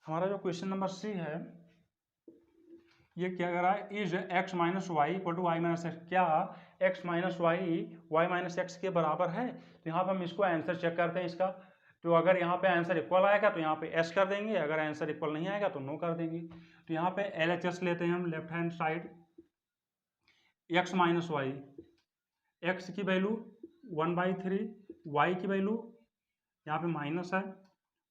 हमारा जो क्वेश्चन नंबर C है ये क्या कर रहा है, is x minus Y equal to Y minus X, क्या x minus Y minus x के बराबर है। तो यहाँ पर हम इसको आंसर चेक करते हैं इसका, तो अगर यहाँ पे आंसर इक्वल आएगा तो यहाँ पे s कर देंगे, अगर आंसर इक्वल नहीं आएगा तो नो कर देंगे। तो यहाँ पे LHS लेते हैं हम left hand side, x minus Y, X की वैल्यू 1/3, वाई की वैल्यू यहाँ पे माइनस है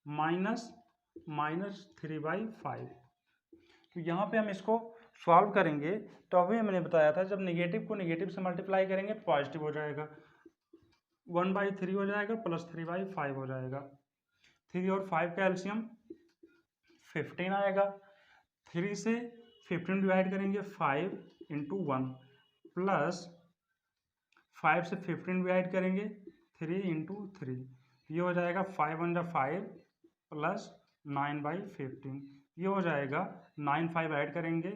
-3/5। तो यहाँ पे हम इसको सॉल्व करेंगे तो अभी मैंने बताया था जब नेगेटिव को नेगेटिव से मल्टीप्लाई करेंगे पॉजिटिव हो जाएगा, 1/3 हो जाएगा प्लस 3/5 हो जाएगा। 3 और 5 का एलसीएम 15 आएगा। 3 से 15 डिवाइड करेंगे 5 इंटू 1 प्लस 5 से 15 डिवाइड करेंगे 3 इंटू 3, ये हो जाएगा 5 × 5 प्लस 9/15, ये हो जाएगा 9 5 ऐड करेंगे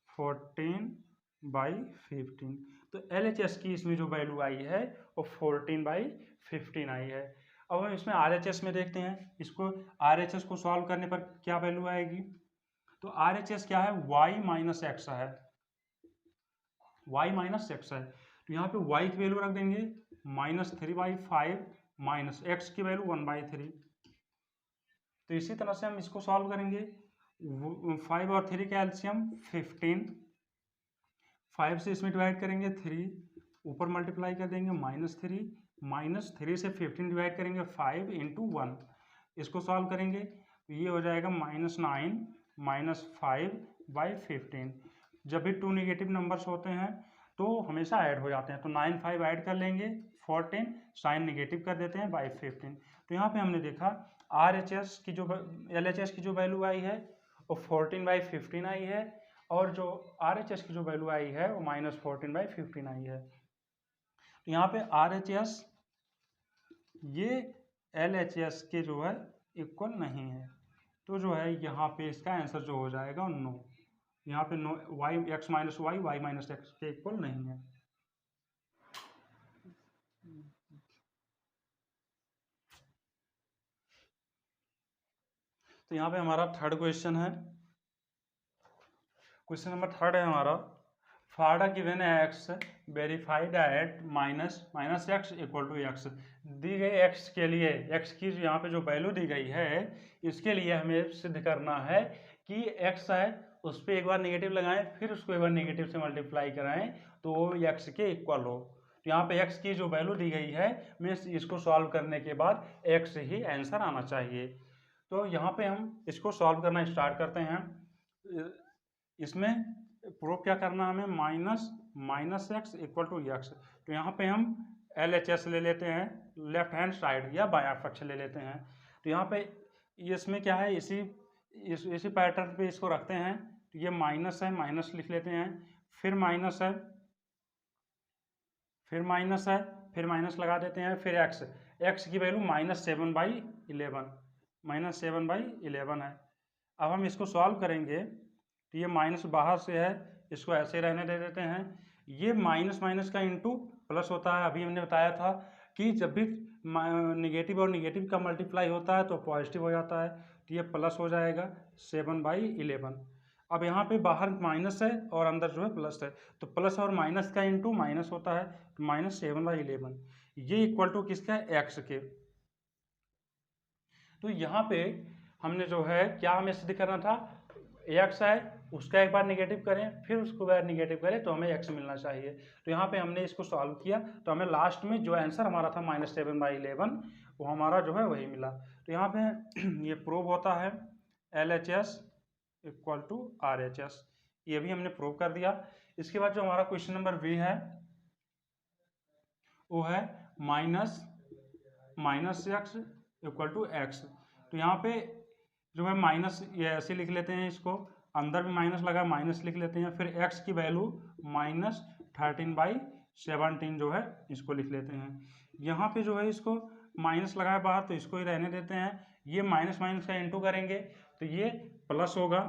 14/15। तो LHS की इसमें जो वैल्यू आई है वो 14/15 आई है। अब हम इसमें RHS में देखते हैं, इसको RHS को सॉल्व करने पर क्या वैल्यू आएगी। तो RHS क्या है, y माइनस एक्स है, y माइनस एक्स है। तो यहाँ पे y की वैल्यू रख देंगे -3/5 माइनस एक्स की वैल्यू 1/3। तो इसी तरह से हम इसको सॉल्व करेंगे। 5 और 3 का एलसीएम 15, 5 से इसमें डिवाइड करेंगे 3, ऊपर मल्टीप्लाई कर देंगे -3 से 15 डिवाइड करेंगे 5 इंटू 1, इसको सॉल्व करेंगे तो ये हो जाएगा -9 -5/15। जब भी 2 नेगेटिव नंबर्स होते हैं तो हमेशा ऐड हो जाते हैं, तो 9 5 ऐड कर लेंगे 14, साइन नेगेटिव कर देते हैं बाई 15। तो यहाँ पे हमने देखा RHS की जो LHS की जो वैल्यू आई है वो 14/15 आई है और जो RHS की जो वैल्यू आई है वो -14/15 आई है। तो यहाँ पे RHS ये LHS के जो है इक्वल नहीं है, तो जो है यहाँ पे इसका आंसर जो हो जाएगा नो। यहाँ पे no, x minus Y minus x के इक्वल नहीं है। तो यहाँ पे हमारा थर्ड क्वेश्चन है, क्वेश्चन नंबर थर्ड है हमारा, for the given x verify that minus x equal to x. दी गई x के लिए, x की यहाँ पे जो वैल्यू दी गई है इसके लिए हमें सिद्ध करना है कि x है उस पर एक बार नेगेटिव लगाएं फिर उसको एक बार नेगेटिव से मल्टीप्लाई कराएं तो वो x के इक्वल हो। तो यहाँ पे x की जो वैल्यू दी गई है मैं इसको सॉल्व करने के बाद x ही आंसर आना चाहिए। तो यहाँ पे हम इसको सॉल्व करना स्टार्ट करते हैं। इसमें प्रूफ क्या करना है हमें, minus x equal to X. तो यहाँ पे हम LHS ले लेते हैं, लेफ्ट हैंड साइड या बायां पक्ष ले लेते हैं। तो यहाँ पे इसमें क्या है, इसी पैटर्न पे इसको रखते हैं। तो ये माइनस है, माइनस लिख लेते हैं, फिर माइनस है, फिर माइनस है, फिर माइनस लगा देते हैं, फिर एक्स की वैल्यू -7/11 है। अब हम इसको सॉल्व करेंगे तो ये माइनस बाहर से है, इसको ऐसे रहने दे देते हैं। ये माइनस माइनस का इंटू प्लस होता है। अभी हमने बताया था कि जब भी निगेटिव और निगेटिव का मल्टीप्लाई होता है तो पॉजिटिव हो जाता है, तो ये प्लस हो जाएगा 7/11। अब यहाँ पे बाहर माइनस है और अंदर जो है प्लस है, तो प्लस और माइनस का इंटू माइनस होता है, तो -7/11 ये इक्वल टू किसका है, एक्स के। तो यहाँ पे हमने जो है क्या हमें सिद्ध करना था, एक्स है उसका एक बार निगेटिव करें फिर उसको बार निगेटिव करें तो हमें एक्स मिलना चाहिए। तो यहाँ पे हमने इसको सॉल्व किया तो हमें लास्ट में जो आंसर हमारा था -7/11 वो हमारा जो है वही मिला। तो यहाँ पे ये प्रूव होता है LHS इक्वल टू RHS, ये भी हमने प्रूव कर दिया। इसके बाद जो हमारा क्वेश्चन नंबर बी है वो है minus x equal to X. तो यहाँ पे जो है माइनस, ये ऐसे लिख लेते हैं, इसको अंदर भी माइनस लगा माइनस लिख लेते हैं, फिर x की वैल्यू -13/17 जो है इसको लिख लेते हैं। यहाँ पे जो है इसको माइनस लगाया बाहर तो इसको ही रहने देते हैं। ये माइनस माइनस का इंटू करेंगे तो ये प्लस होगा,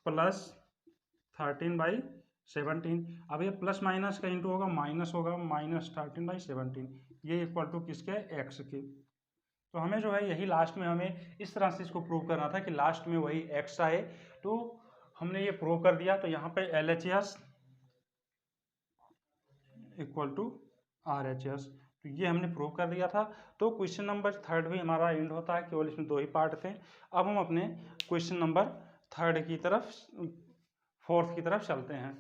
+13/17। अब ये प्लस माइनस का इंटू होगा -13/17, ये इक्वल टू किसके, x के। तो हमें जो है यही लास्ट में हमें इस तरह से इसको प्रूव करना था कि लास्ट में वही x आए। तो हमने ये प्रूव कर दिया। तो यहाँ पे LHS इक्वल टू RHS, तो ये हमने प्रूव कर दिया था। तो क्वेश्चन नंबर थर्ड भी हमारा एंड होता है, केवल इसमें 2 ही पार्ट थे। अब हम अपने क्वेश्चन नंबर थर्ड की तरफ, फोर्थ की तरफ चलते हैं।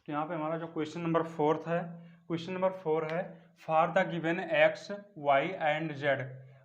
तो यहाँ पे हमारा जो क्वेश्चन नंबर फोर्थ है, क्वेश्चन नंबर 4 है, for the given x y and z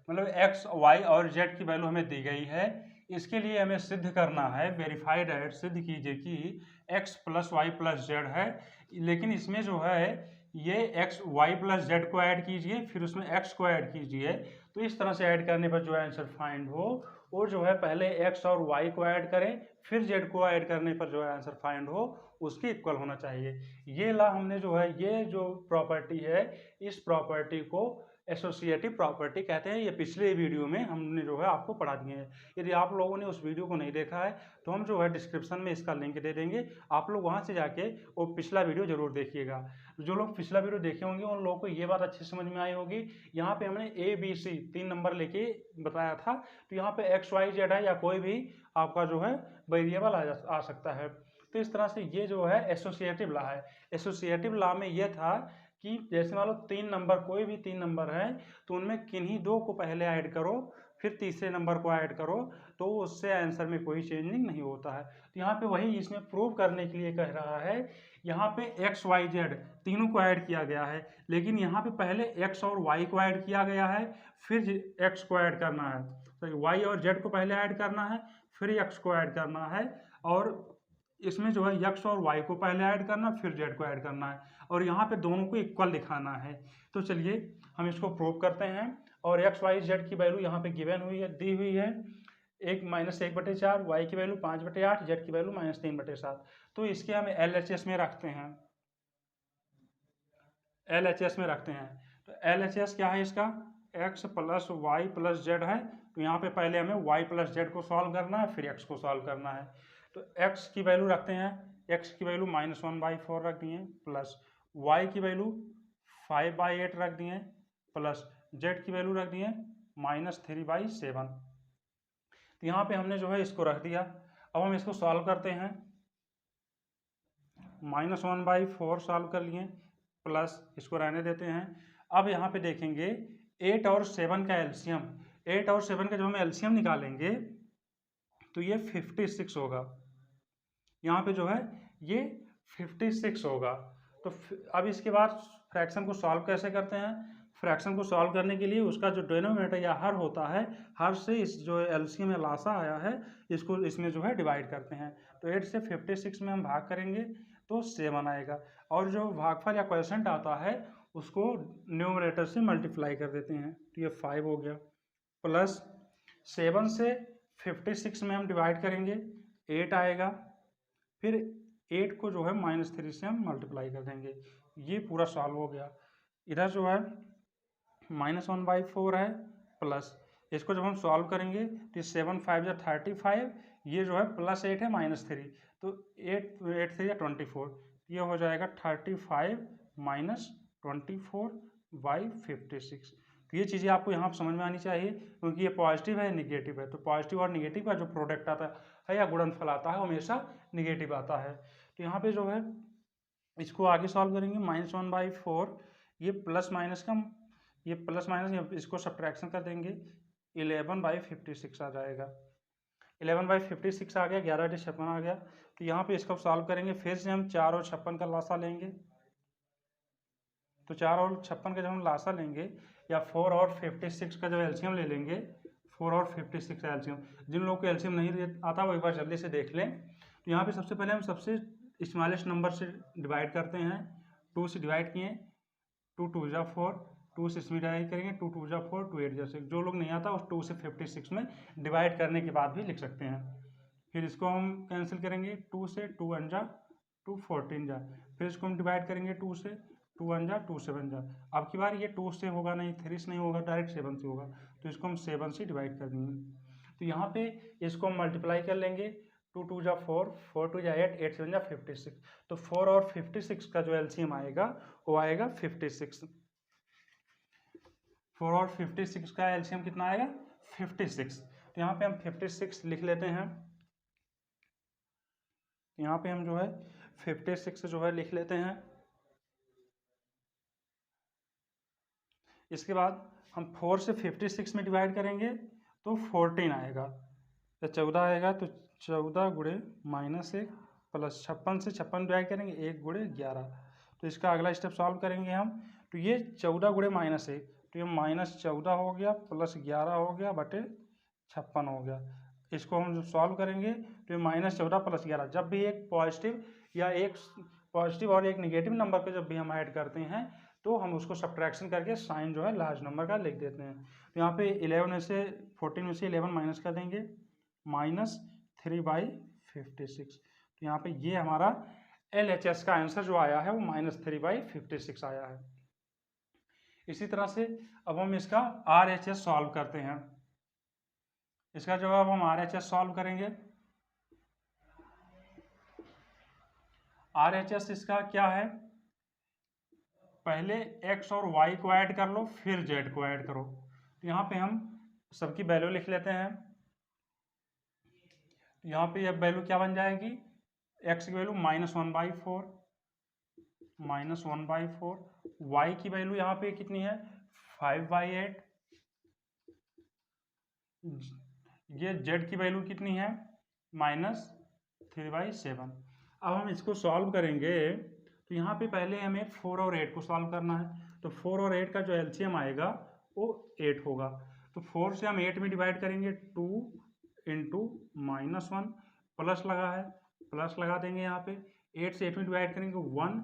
मतलब एक्स वाई और जेड की वैल्यू हमें दी गई है। इसके लिए हमें सिद्ध करना है, वेरीफाइड है, सिद्ध कीजिए कि X plus Y plus Z है। लेकिन इसमें जो है ये एक्स वाई प्लस जेड को ऐड कीजिए, फिर उसमें एक्स को ऐड कीजिए। तो इस तरह से ऐड करने पर जो आंसर फाइंड हो वो जो है पहले एक्स और वाई को ऐड करें, फिर जेड को ऐड करने पर जो है आंसर फाइंड हो उसके इक्वल होना चाहिए। ये ला हमने जो है, ये जो प्रॉपर्टी है इस प्रॉपर्टी को एसोसिएटिव प्रॉपर्टी कहते हैं। ये पिछले वीडियो में हमने जो है आपको पढ़ा दिए हैं। यदि आप लोगों ने उस वीडियो को नहीं देखा है तो हम जो है डिस्क्रिप्शन में इसका लिंक दे देंगे, आप लोग वहां से जाके वो पिछला वीडियो जरूर देखिएगा। जो लोग पिछला वीडियो देखे होंगे उन लोगों को ये बात अच्छी समझ में आई होगी। यहाँ पे हमने ABC 3 नंबर लेके बताया था, तो यहाँ पे XYZ है या कोई भी आपका जो है वेरिएबल आ सकता है। तो इस तरह से ये जो है एसोसिएटिव लॉ है। एसोसिएटिव लॉ में ये था कि जैसे मान लो 3 नंबर, कोई भी 3 नंबर है तो उनमें किन्हीं 2 को पहले ऐड करो, फिर तीसरे नंबर को ऐड करो, तो उससे आंसर में कोई चेंजिंग नहीं होता है। तो यहाँ पे वही इसमें प्रूव करने के लिए कह रहा है, यहाँ पे एक्स वाई जेड तीनों को ऐड किया गया है, लेकिन यहाँ पे पहले एक्स और वाई को ऐड किया गया है, फिर एक्स को ऐड करना है। तो वाई और जेड को पहले ऐड करना है, फिर एक्स को ऐड करना है, और इसमें जो है एक्स और वाई को पहले ऐड करना, फिर जेड को ऐड करना है, और यहाँ पे दोनों को इक्वल दिखाना है। तो चलिए हम इसको प्रूव करते हैं। और एक्स वाई जेड की वैल्यू यहाँ पे गिवन हुई है, दी हुई है, 1-1/4, वाई की वैल्यू 5/8, जेड की वैल्यू -3/7। तो इसके हम LHS में रखते हैं, LHS में रखते हैं। तो LHS क्या है इसका, x plus Y plus Z है। तो यहाँ पे पहले हमें y प्लस जेड को सॉल्व करना है, फिर x को सॉल्व करना है। तो x की वैल्यू रखते हैं, x की वैल्यू -1/4 रख दिए, प्लस y की वैल्यू 5/8 रख दिए, प्लस z की वैल्यू रख दिए -3/7। तो यहाँ पे हमने जो है इसको रख दिया। अब हम इसको सॉल्व करते हैं, -1/4 सॉल्व कर लिए, प्लस इसको रहने देते हैं। अब यहाँ पे देखेंगे 8 और 7 का एलसीएम, 8 और 7 का जब हम एलसीएम निकालेंगे तो ये 56 होगा। यहाँ पे जो है ये 56 होगा। तो अब इसके बाद फ्रैक्शन को सॉल्व कैसे करते हैं, फ्रैक्शन को सॉल्व करने के लिए उसका जो डिनोमिनेटर या हर होता है, हर से इस जो एलसीएम या लासा आया है इसको इसमें जो है डिवाइड करते हैं। तो 8 से 56 में हम भाग करेंगे तो 7 आएगा, और जो भागफल या क्वोशिएंट आता है उसको न्यूमरेटर से मल्टीप्लाई कर देते हैं, तो ये 5 हो गया, प्लस 7 से 56 में हम डिवाइड करेंगे 8 आएगा, फिर 8 को जो है -3 से हम मल्टीप्लाई कर देंगे। ये पूरा सॉल्व हो गया। इधर जो है -1/4 है, प्लस इसको जब हम सॉल्व करेंगे तो 7 5 या 35, ये जो है +8 है -3, तो 8 8 3 या 24, ये हो जाएगा 35 -24/56। तो ये चीज़ें आपको यहाँ पर समझ में आनी चाहिए, क्योंकि ये पॉजिटिव है निगेटिव है, तो पॉजिटिव और निगेटिव का जो प्रोडक्ट आता है या गुणनफल आता है हमेशा निगेटिव आता है। तो यहाँ पे जो है इसको आगे सॉल्व करेंगे, -1/4, ये प्लस माइनस का, ये प्लस माइनस इसको सब्ट्रैक्शन कर देंगे, 11/56 आ जाएगा, 11/56 आ गया, 11/56 आ गया। तो यहाँ पे इसको सॉल्व करेंगे, फिर से हम 4 और 56 का लासा लेंगे। तो 4 और 56 का जब हम लासा लेंगे, या 4 और 56 का जब एलसीएम ले लेंगे, 4 और 56 का एलसीएम, जिन लोगों को एलसीएम नहीं आता वो एक बार जल्दी से देख लें। तो यहाँ पे सबसे पहले हम सबसे स्मॉलेस्ट नंबर से डिवाइड करते हैं, 2 से डिवाइड किए, 2 2 जा 4, 2 से इसमें डिवाइड करेंगे, 2 2 जा 4, 2 8 जा 6। जो लोग नहीं आता उस 2 से 56 में डिवाइड करने के बाद भी लिख सकते हैं। फिर इसको हम कैंसिल करेंगे, 2 से 2 1 जा 2 14 जा, फिर इसको हम डिवाइड करेंगे 2 से, 2 1 जा 2 7 जा। अब की बार ये 2 से होगा नहीं, 3 से नहीं होगा, डायरेक्ट 7 से होगा, तो इसको हम 7 से डिवाइड कर देंगे। तो यहाँ पे इसको हम मल्टीप्लाई कर लेंगे, 2 2 जा 4, 4 2 जा 8, 8 7 जा 56। तो 4 और 56 का जो एलसीएम आएगा वो आएगा 56। 4 और 56 का एलसीएम कितना आएगा, 56। तो यहाँ पे हम 56 लिख लेते हैं, यहाँ पे हम जो है 56 जो है लिख लेते हैं। इसके बाद हम 4 से 56 में डिवाइड करेंगे तो 14 आएगा, तो 14 आएगा, तो 14 गुणे -1 प्लस 56 से 56 डिवाइड करेंगे, 1 गुणे 11। तो इसका अगला स्टेप सॉल्व करेंगे हम, तो ये 14 गुणे -1, तो ये -14 हो गया प्लस 11 हो गया बटे 56 हो गया। इसको हम जब सॉल्व करेंगे तो ये -14 प्लस 11, जब भी एक पॉजिटिव या एक पॉजिटिव और एक निगेटिव नंबर पे जब भी हम ऐड करते हैं तो हम उसको सब्ट्रैक्शन करके साइन जो है लार्ज नंबर का लिख देते हैं। तो यहाँ पे 14 में से 11 माइनस कर देंगे, -3/56। तो यहाँ पे ये हमारा LHS का आंसर जो आया है वो -3/56 आया है। इसी तरह से अब हम इसका RHS सॉल्व करते हैं। इसका जवाब हम RHS सॉल्व करेंगे। RHS इसका क्या है, पहले x और y को ऐड कर लो फिर z को ऐड करो। तो यहाँ पे हम सबकी वैल्यू लिख लेते हैं। यहाँ पे यह वैल्यू क्या बन जाएगी, x की वैल्यू -1/4, y की वैल्यू यहाँ पे कितनी है 5/8, ये z की वैल्यू कितनी है -3/7। अब हम इसको सॉल्व करेंगे तो यहाँ पे पहले हमें 4 और 8 को सॉल्व करना है। तो 4 और 8 का जो एलसीएम आएगा वो 8 होगा। तो 4 से हम 8 में डिवाइड करेंगे, 2 × -1 प्लस लगा है, प्लस लगा देंगे यहाँ पे। 8 से 8 में डिवाइड करेंगे 1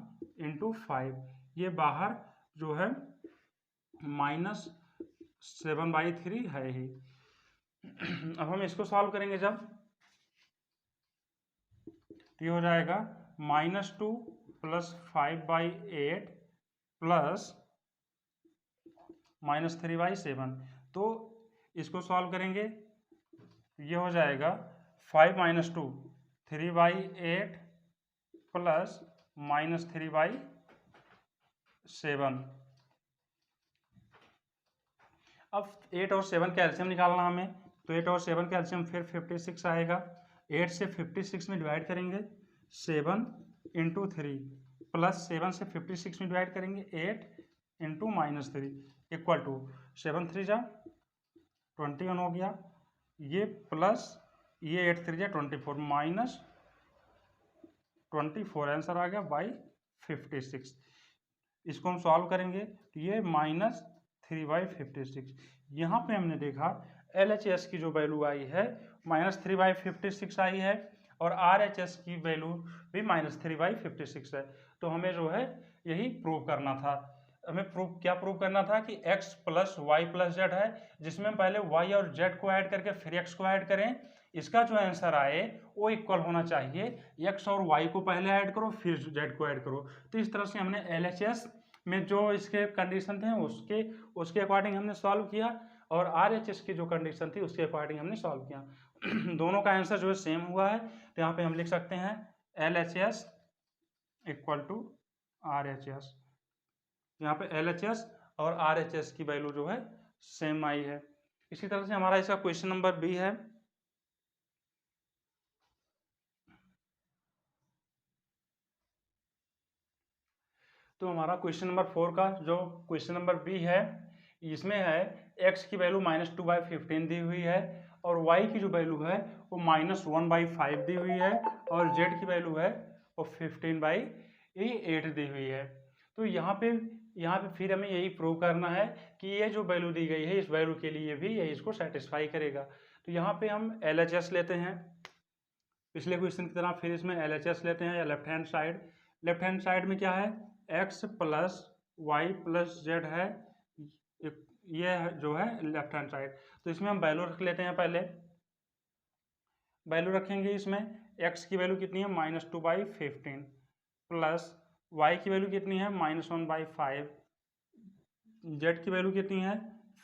× 5, ये बाहर जो है -7/3 है ही। अब हम इसको सॉल्व करेंगे जब, तो ये हो जाएगा -2 + 5/8 प्लस -3/7। तो इसको सॉल्व करेंगे, ये हो जाएगा 5 - 2 3/8 प्लस -3/7। अब 8 और 7 का एलसीएम निकालना हमें, तो 8 और 7 का एलसीएम फिर 56 आएगा। 8 से 56 में डिवाइड करेंगे 7 × 3 प्लस 7 से 56 में डिवाइड करेंगे 8 × -3 इक्वल टू 7 3 जा 21 हो गया, ये प्लस ये 8 3 जा 24 -24 आंसर आ गया /56। इसको हम सॉल्व करेंगे तो ये -3/56। यहाँ पे हमने देखा LHS की जो वैल्यू आई है -3/56 आई है और RHS की वैल्यू भी -3/56 है। तो हमें जो है यही प्रूव करना था। हमें क्या प्रूव करना था कि x + y + z है, जिसमें हम पहले y और z को ऐड करके फिर x को ऐड करें। इसका जो आंसर आए वो इक्वल होना चाहिए, x और y को पहले ऐड करो फिर z को ऐड करो। तो इस तरह से हमने LHS में जो इसके कंडीशन थे उसके अकॉर्डिंग हमने सॉल्व किया और RHS की जो कंडीशन थी उसके अकॉर्डिंग हमने सॉल्व किया। दोनों का आंसर जो है सेम हुआ है। तो यहाँ पे हम लिख सकते हैं LHS = RHS। यहाँ पे LHS और RHS की वैल्यू जो है सेम आई है। इसी तरह से हमारा इसका क्वेश्चन नंबर B है। तो हमारा क्वेश्चन नंबर 4 का जो क्वेश्चन नंबर B है, इसमें है x की वैल्यू -2/15 दी हुई है और y की जो वैल्यू है वो -1/5 दी हुई है और z की वैल्यू है वो 15/8 दी हुई है। तो यहाँ पे फिर हमें यही प्रूव करना है कि ये जो वैल्यू दी गई है इस वैल्यू के लिए भी ये इसको सेटिस्फाई करेगा। तो यहाँ पे हम LHS लेते हैं पिछले क्वेश्चन की तरह, फिर इसमें LHS लेते हैं या लेफ्ट हैंड साइड में क्या है x + y + z है, ये जो है लेफ्ट हैंड साइड। तो इसमें हम वैल्यू रख लेते हैं। पहले वैल्यू रखेंगे, इसमें x की वैल्यू कितनी है -2/15 प्लस y की वैल्यू कितनी है -1/5, z की वैल्यू कितनी है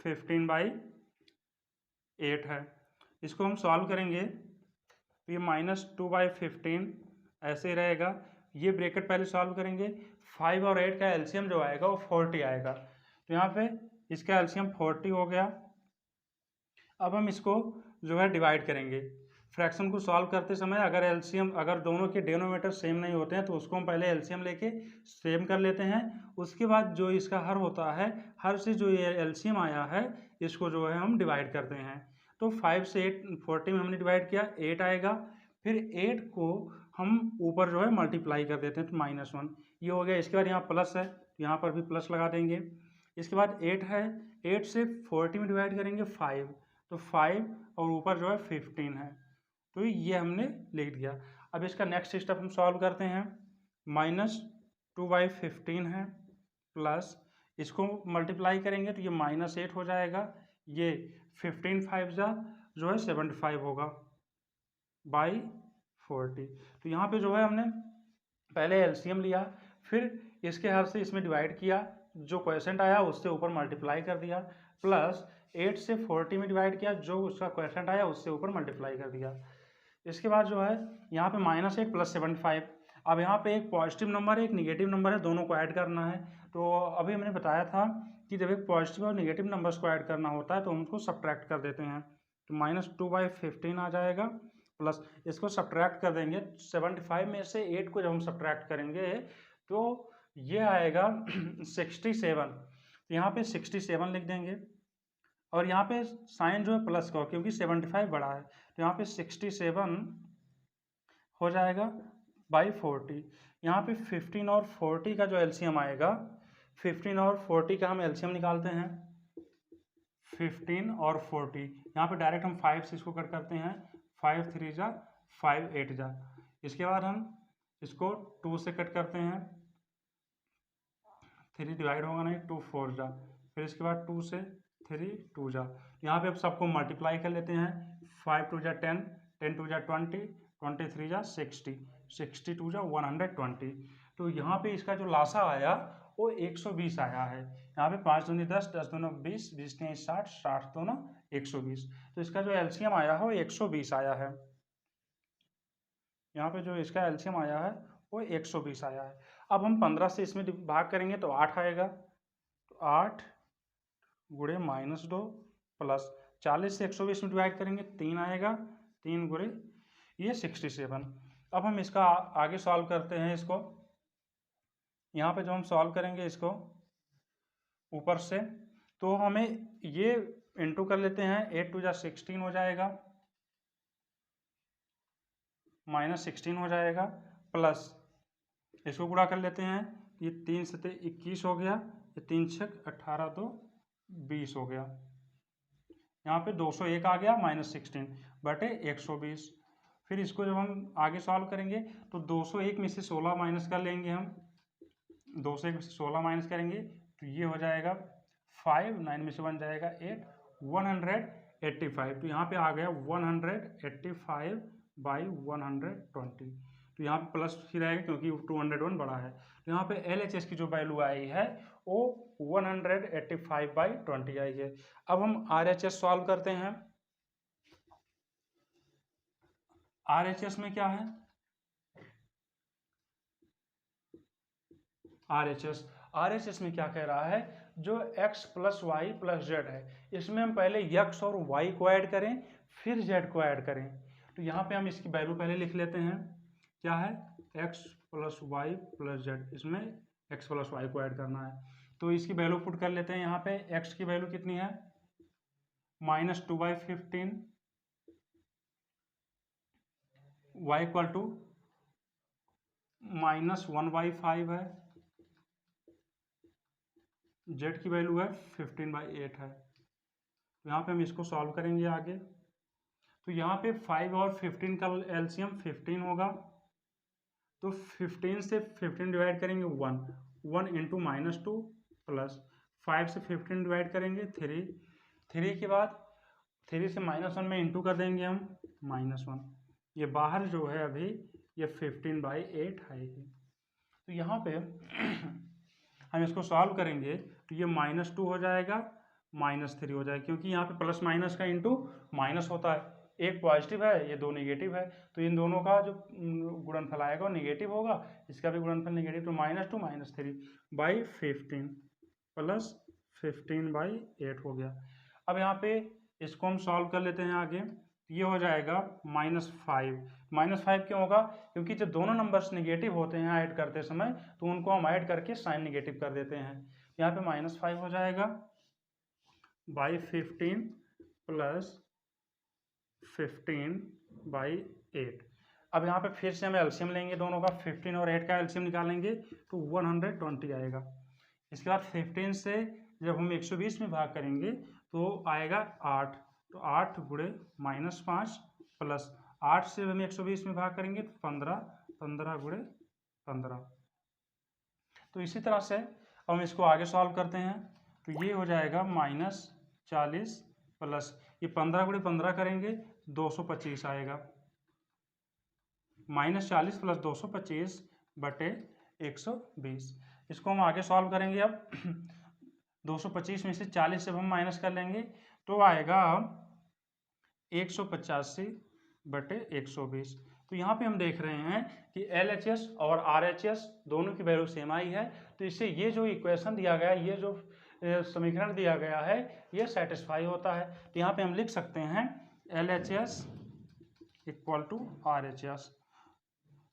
15/8 है। इसको हम सॉल्व करेंगे तो ये -2/15 ऐसे ही रहेगा। ये ब्रैकेट पहले सॉल्व करेंगे, 5 और 8 का एलसीएम जो आएगा वो 40 आएगा। तो यहाँ पे इसका एलसीएम 40 हो गया। अब हम इसको जो है डिवाइड करेंगे। फ्रैक्शन को सॉल्व करते समय अगर दोनों के डिनोमिनेटर सेम नहीं होते हैं तो उसको हम पहले एलसीएम लेके सेम कर लेते हैं। उसके बाद जो इसका हर होता है, हर से जो ये एलसीएम आया है इसको जो है हम डिवाइड करते हैं। तो 5 से 8 40 में हमने डिवाइड किया, 8 आएगा। फिर 8 को हम ऊपर जो है मल्टीप्लाई कर देते हैं तो -1 ये हो गया। इसके बाद यहाँ प्लस है, यहाँ पर भी प्लस लगा देंगे। इसके बाद 8 है, 8 से 40 में डिवाइड करेंगे 5, तो 5 और ऊपर जो है 15 है, तो ये हमने लिख दिया। अब इसका नेक्स्ट स्टेप हम सॉल्व करते हैं। -2/15 है, प्लस इसको मल्टीप्लाई करेंगे तो ये -8 हो जाएगा, ये 15 5 जो है 75 होगा बाई 40। तो यहाँ पे जो है हमने पहले एलसीएम लिया, फिर इसके हर से इसमें डिवाइड किया, जो क्वेश्चन आया उससे ऊपर मल्टीप्लाई कर दिया, प्लस 8 से 40 में डिवाइड किया, जो उसका क्वेश्चन आया उससे ऊपर मल्टीप्लाई कर दिया। इसके बाद जो है यहाँ पे -8 प्लस 75। अब यहाँ पे एक पॉजिटिव नंबर है, एक निगेटिव नंबर है, दोनों को ऐड करना है। तो अभी हमने बताया था कि जब एक पॉजिटिव और निगेटिव नंबर्स को ऐड करना होता है तो हम उसको सब्ट्रैक्ट कर देते हैं। तो -2/15 आ जाएगा, प्लस इसको सब्ट्रैक्ट कर देंगे 75 में से 8 को जब हम सब्ट्रैक्ट करेंगे तो ये आएगा 67। तो यहाँ पे 67 लिख देंगे, और यहाँ पे साइन जो है प्लस का, क्योंकि 75 बड़ा है, तो यहाँ पे 67 हो जाएगा बाई 40। यहाँ पे 15 और 40 का जो एलसीएम आएगा, 15 और 40 का हम एलसीएम निकालते हैं। 15 और 40, यहाँ पे डायरेक्ट हम 5 से इसको कट करते हैं, 5 3 जा 5 8 जा। इसके बाद हम इसको 2 से कट करते हैं, 3 डिवाइड होगा नहीं, 2 4 जा, फिर इसके बाद 2 से 3 2 जा। यहाँ पे अब सबको मल्टीप्लाई कर लेते हैं, 5 2 जा 10, 10 2 जा 20, 23 जा 60, 62 जा 120। तो यहाँ पे इसका जो लासा आया वो 120 आया है। यहाँ पे 5 दूनी 10, 10 दूना 20, 20 के 60, 60 दूना 120। तो इसका जो एलसीएम आया है वो 120 आया है। यहाँ पे जो इसका एलसीएम आया है वो 120 आया है। अब हम 15 से इसमें भाग करेंगे तो 8 आएगा, तो 8 गुणे -2 प्लस 40 से 120 में डिवाइड करेंगे 3 आएगा, 3 गुणे ये 67। अब हम इसका आगे सॉल्व करते हैं इसको। यहाँ पे जो हम सॉल्व करेंगे इसको ऊपर से, तो हमें ये इंटू कर लेते हैं, 8 2 जा 16 हो जाएगा, -16 हो जाएगा, प्लस इसको गुणा कर लेते हैं, ये 3 से 21 हो गया, ये 3 6 18 2 20 हो गया। यहाँ पे 201 आ गया, -16 बटे 120। फिर इसको जब हम आगे सॉल्व करेंगे तो 201 में से 16 माइनस कर लेंगे हम, 201 में से 16 माइनस करेंगे तो ये हो जाएगा 5, 9 में से 1 जाएगा 8, 185। तो यहाँ पे आ गया 185 बाई 120। तो यहाँ पे प्लस ही रहेगा क्योंकि 201 बड़ा है। तो यहाँ पे LHS की जो वैल्यू आई है वो 185 बाई 20 आई है। अब हम RHS सॉल्व करते हैं। RHS में क्या है, RHS में क्या कह रहा है, जो x + y + z है इसमें हम पहले x और y को ऐड करें फिर z को ऐड करें। तो यहाँ पे हम इसकी वैल्यू पहले लिख लेते हैं, क्या है, x + y + z, इसमें x + y को ऐड करना है। तो इसकी वैल्यू पुट कर लेते हैं। यहाँ पे x की वैल्यू कितनी है, -2/15, y = -1/5 है, z की वैल्यू है 15/8 है। तो यहाँ पे हम इसको सॉल्व करेंगे आगे। तो यहाँ पे 5 और 15 का एलसीएम 15 होगा, तो 15 से 15 डिवाइड करेंगे 1, 1 इंटू -2 प्लस 5 से 15 डिवाइड करेंगे 3, 3 के बाद 3 से -1 में इंटू कर देंगे हम -1। ये बाहर जो है अभी ये 15/8 है ही। तो यहाँ पे हम इसको सॉल्व करेंगे तो ये -2 हो जाएगा, -3 हो जाएगा, क्योंकि यहाँ पे प्लस माइनस का इंटू माइनस होता है, एक पॉजिटिव है ये दो नेगेटिव है, तो इन दोनों का जो गुणनफल आएगा वो नेगेटिव होगा, इसका भी गुणनफल नेगेटिव, तो -2 -3 बाई 15 प्लस 15/8 हो गया। अब यहाँ पे इसको हम सॉल्व कर लेते हैं आगे, ये हो जाएगा -5। -5 क्यों होगा, क्योंकि जब दोनों नंबर्स नेगेटिव होते हैं ऐड करते समय तो उनको हम ऐड करके साइन नेगेटिव कर देते हैं। यहाँ पे -5 हो जाएगा बाई 15 प्लस 15/8। अब यहाँ पे फिर से हम एलसीएम लेंगे दोनों का, 15 और 8 का एलसीएम निकालेंगे तो 120 आएगा। इसके बाद 15 से जब हम 120 में भाग करेंगे तो आएगा 8, तो 8 गुणे -5 प्लस 8 से हम 120 में भाग करेंगे तो 15, 15 गुणे 15। तो इसी तरह से हम इसको आगे सॉल्व करते हैं, तो ये हो जाएगा -40 प्लस ये 15 गुणे 15 करेंगे 225 आएगा, -40 प्लस 225 बटे 120। इसको हम आगे सॉल्व करेंगे। अब 225 में से 40 से हम माइनस कर लेंगे तो आएगा 185 बटे 120। तो यहाँ पे हम देख रहे हैं कि LHS और RHS दोनों की वैल्यू सेम आई है, तो इससे ये जो इक्वेशन दिया गया है, ये जो समीकरण दिया गया है, ये सेटिस्फाई होता है। तो यहाँ पे हम लिख सकते हैं LHS इक्वल टू RHS।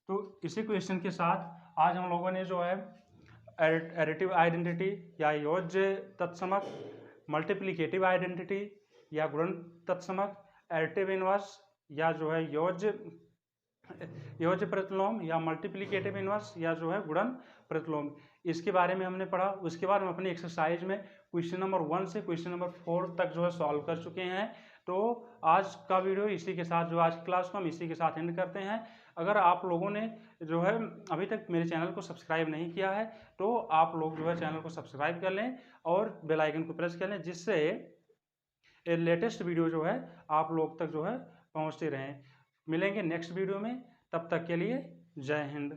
तो इसी क्वेश्चन के साथ आज हम लोगों ने जो है एडिटिव आइडेंटिटी या योज्य तत्समक, मल्टीप्लिकेटिव आइडेंटिटी या गुणन तत्समक, एडिटिव इनवर्स या जो है योज्य प्रतिलोम या मल्टीप्लिकेटिव इनवर्स या जो है गुणन प्रतिलोम, इसके बारे में हमने पढ़ा। उसके बाद हम अपनी एक्सरसाइज में क्वेश्चन नंबर 1 से क्वेश्चन नंबर 4 तक जो है सॉल्व कर चुके हैं। तो आज का वीडियो इसी के साथ, जो आज की क्लास को हम इसी के साथ एंड करते हैं। अगर आप लोगों ने जो है अभी तक मेरे चैनल को सब्सक्राइब नहीं किया है तो आप लोग जो है चैनल को सब्सक्राइब कर लें और बेल आइकन को प्रेस कर लें, जिससे लेटेस्ट वीडियो जो है आप लोग तक जो है पहुंचते रहें। मिलेंगे नेक्स्ट वीडियो में, तब तक के लिए जय हिंद।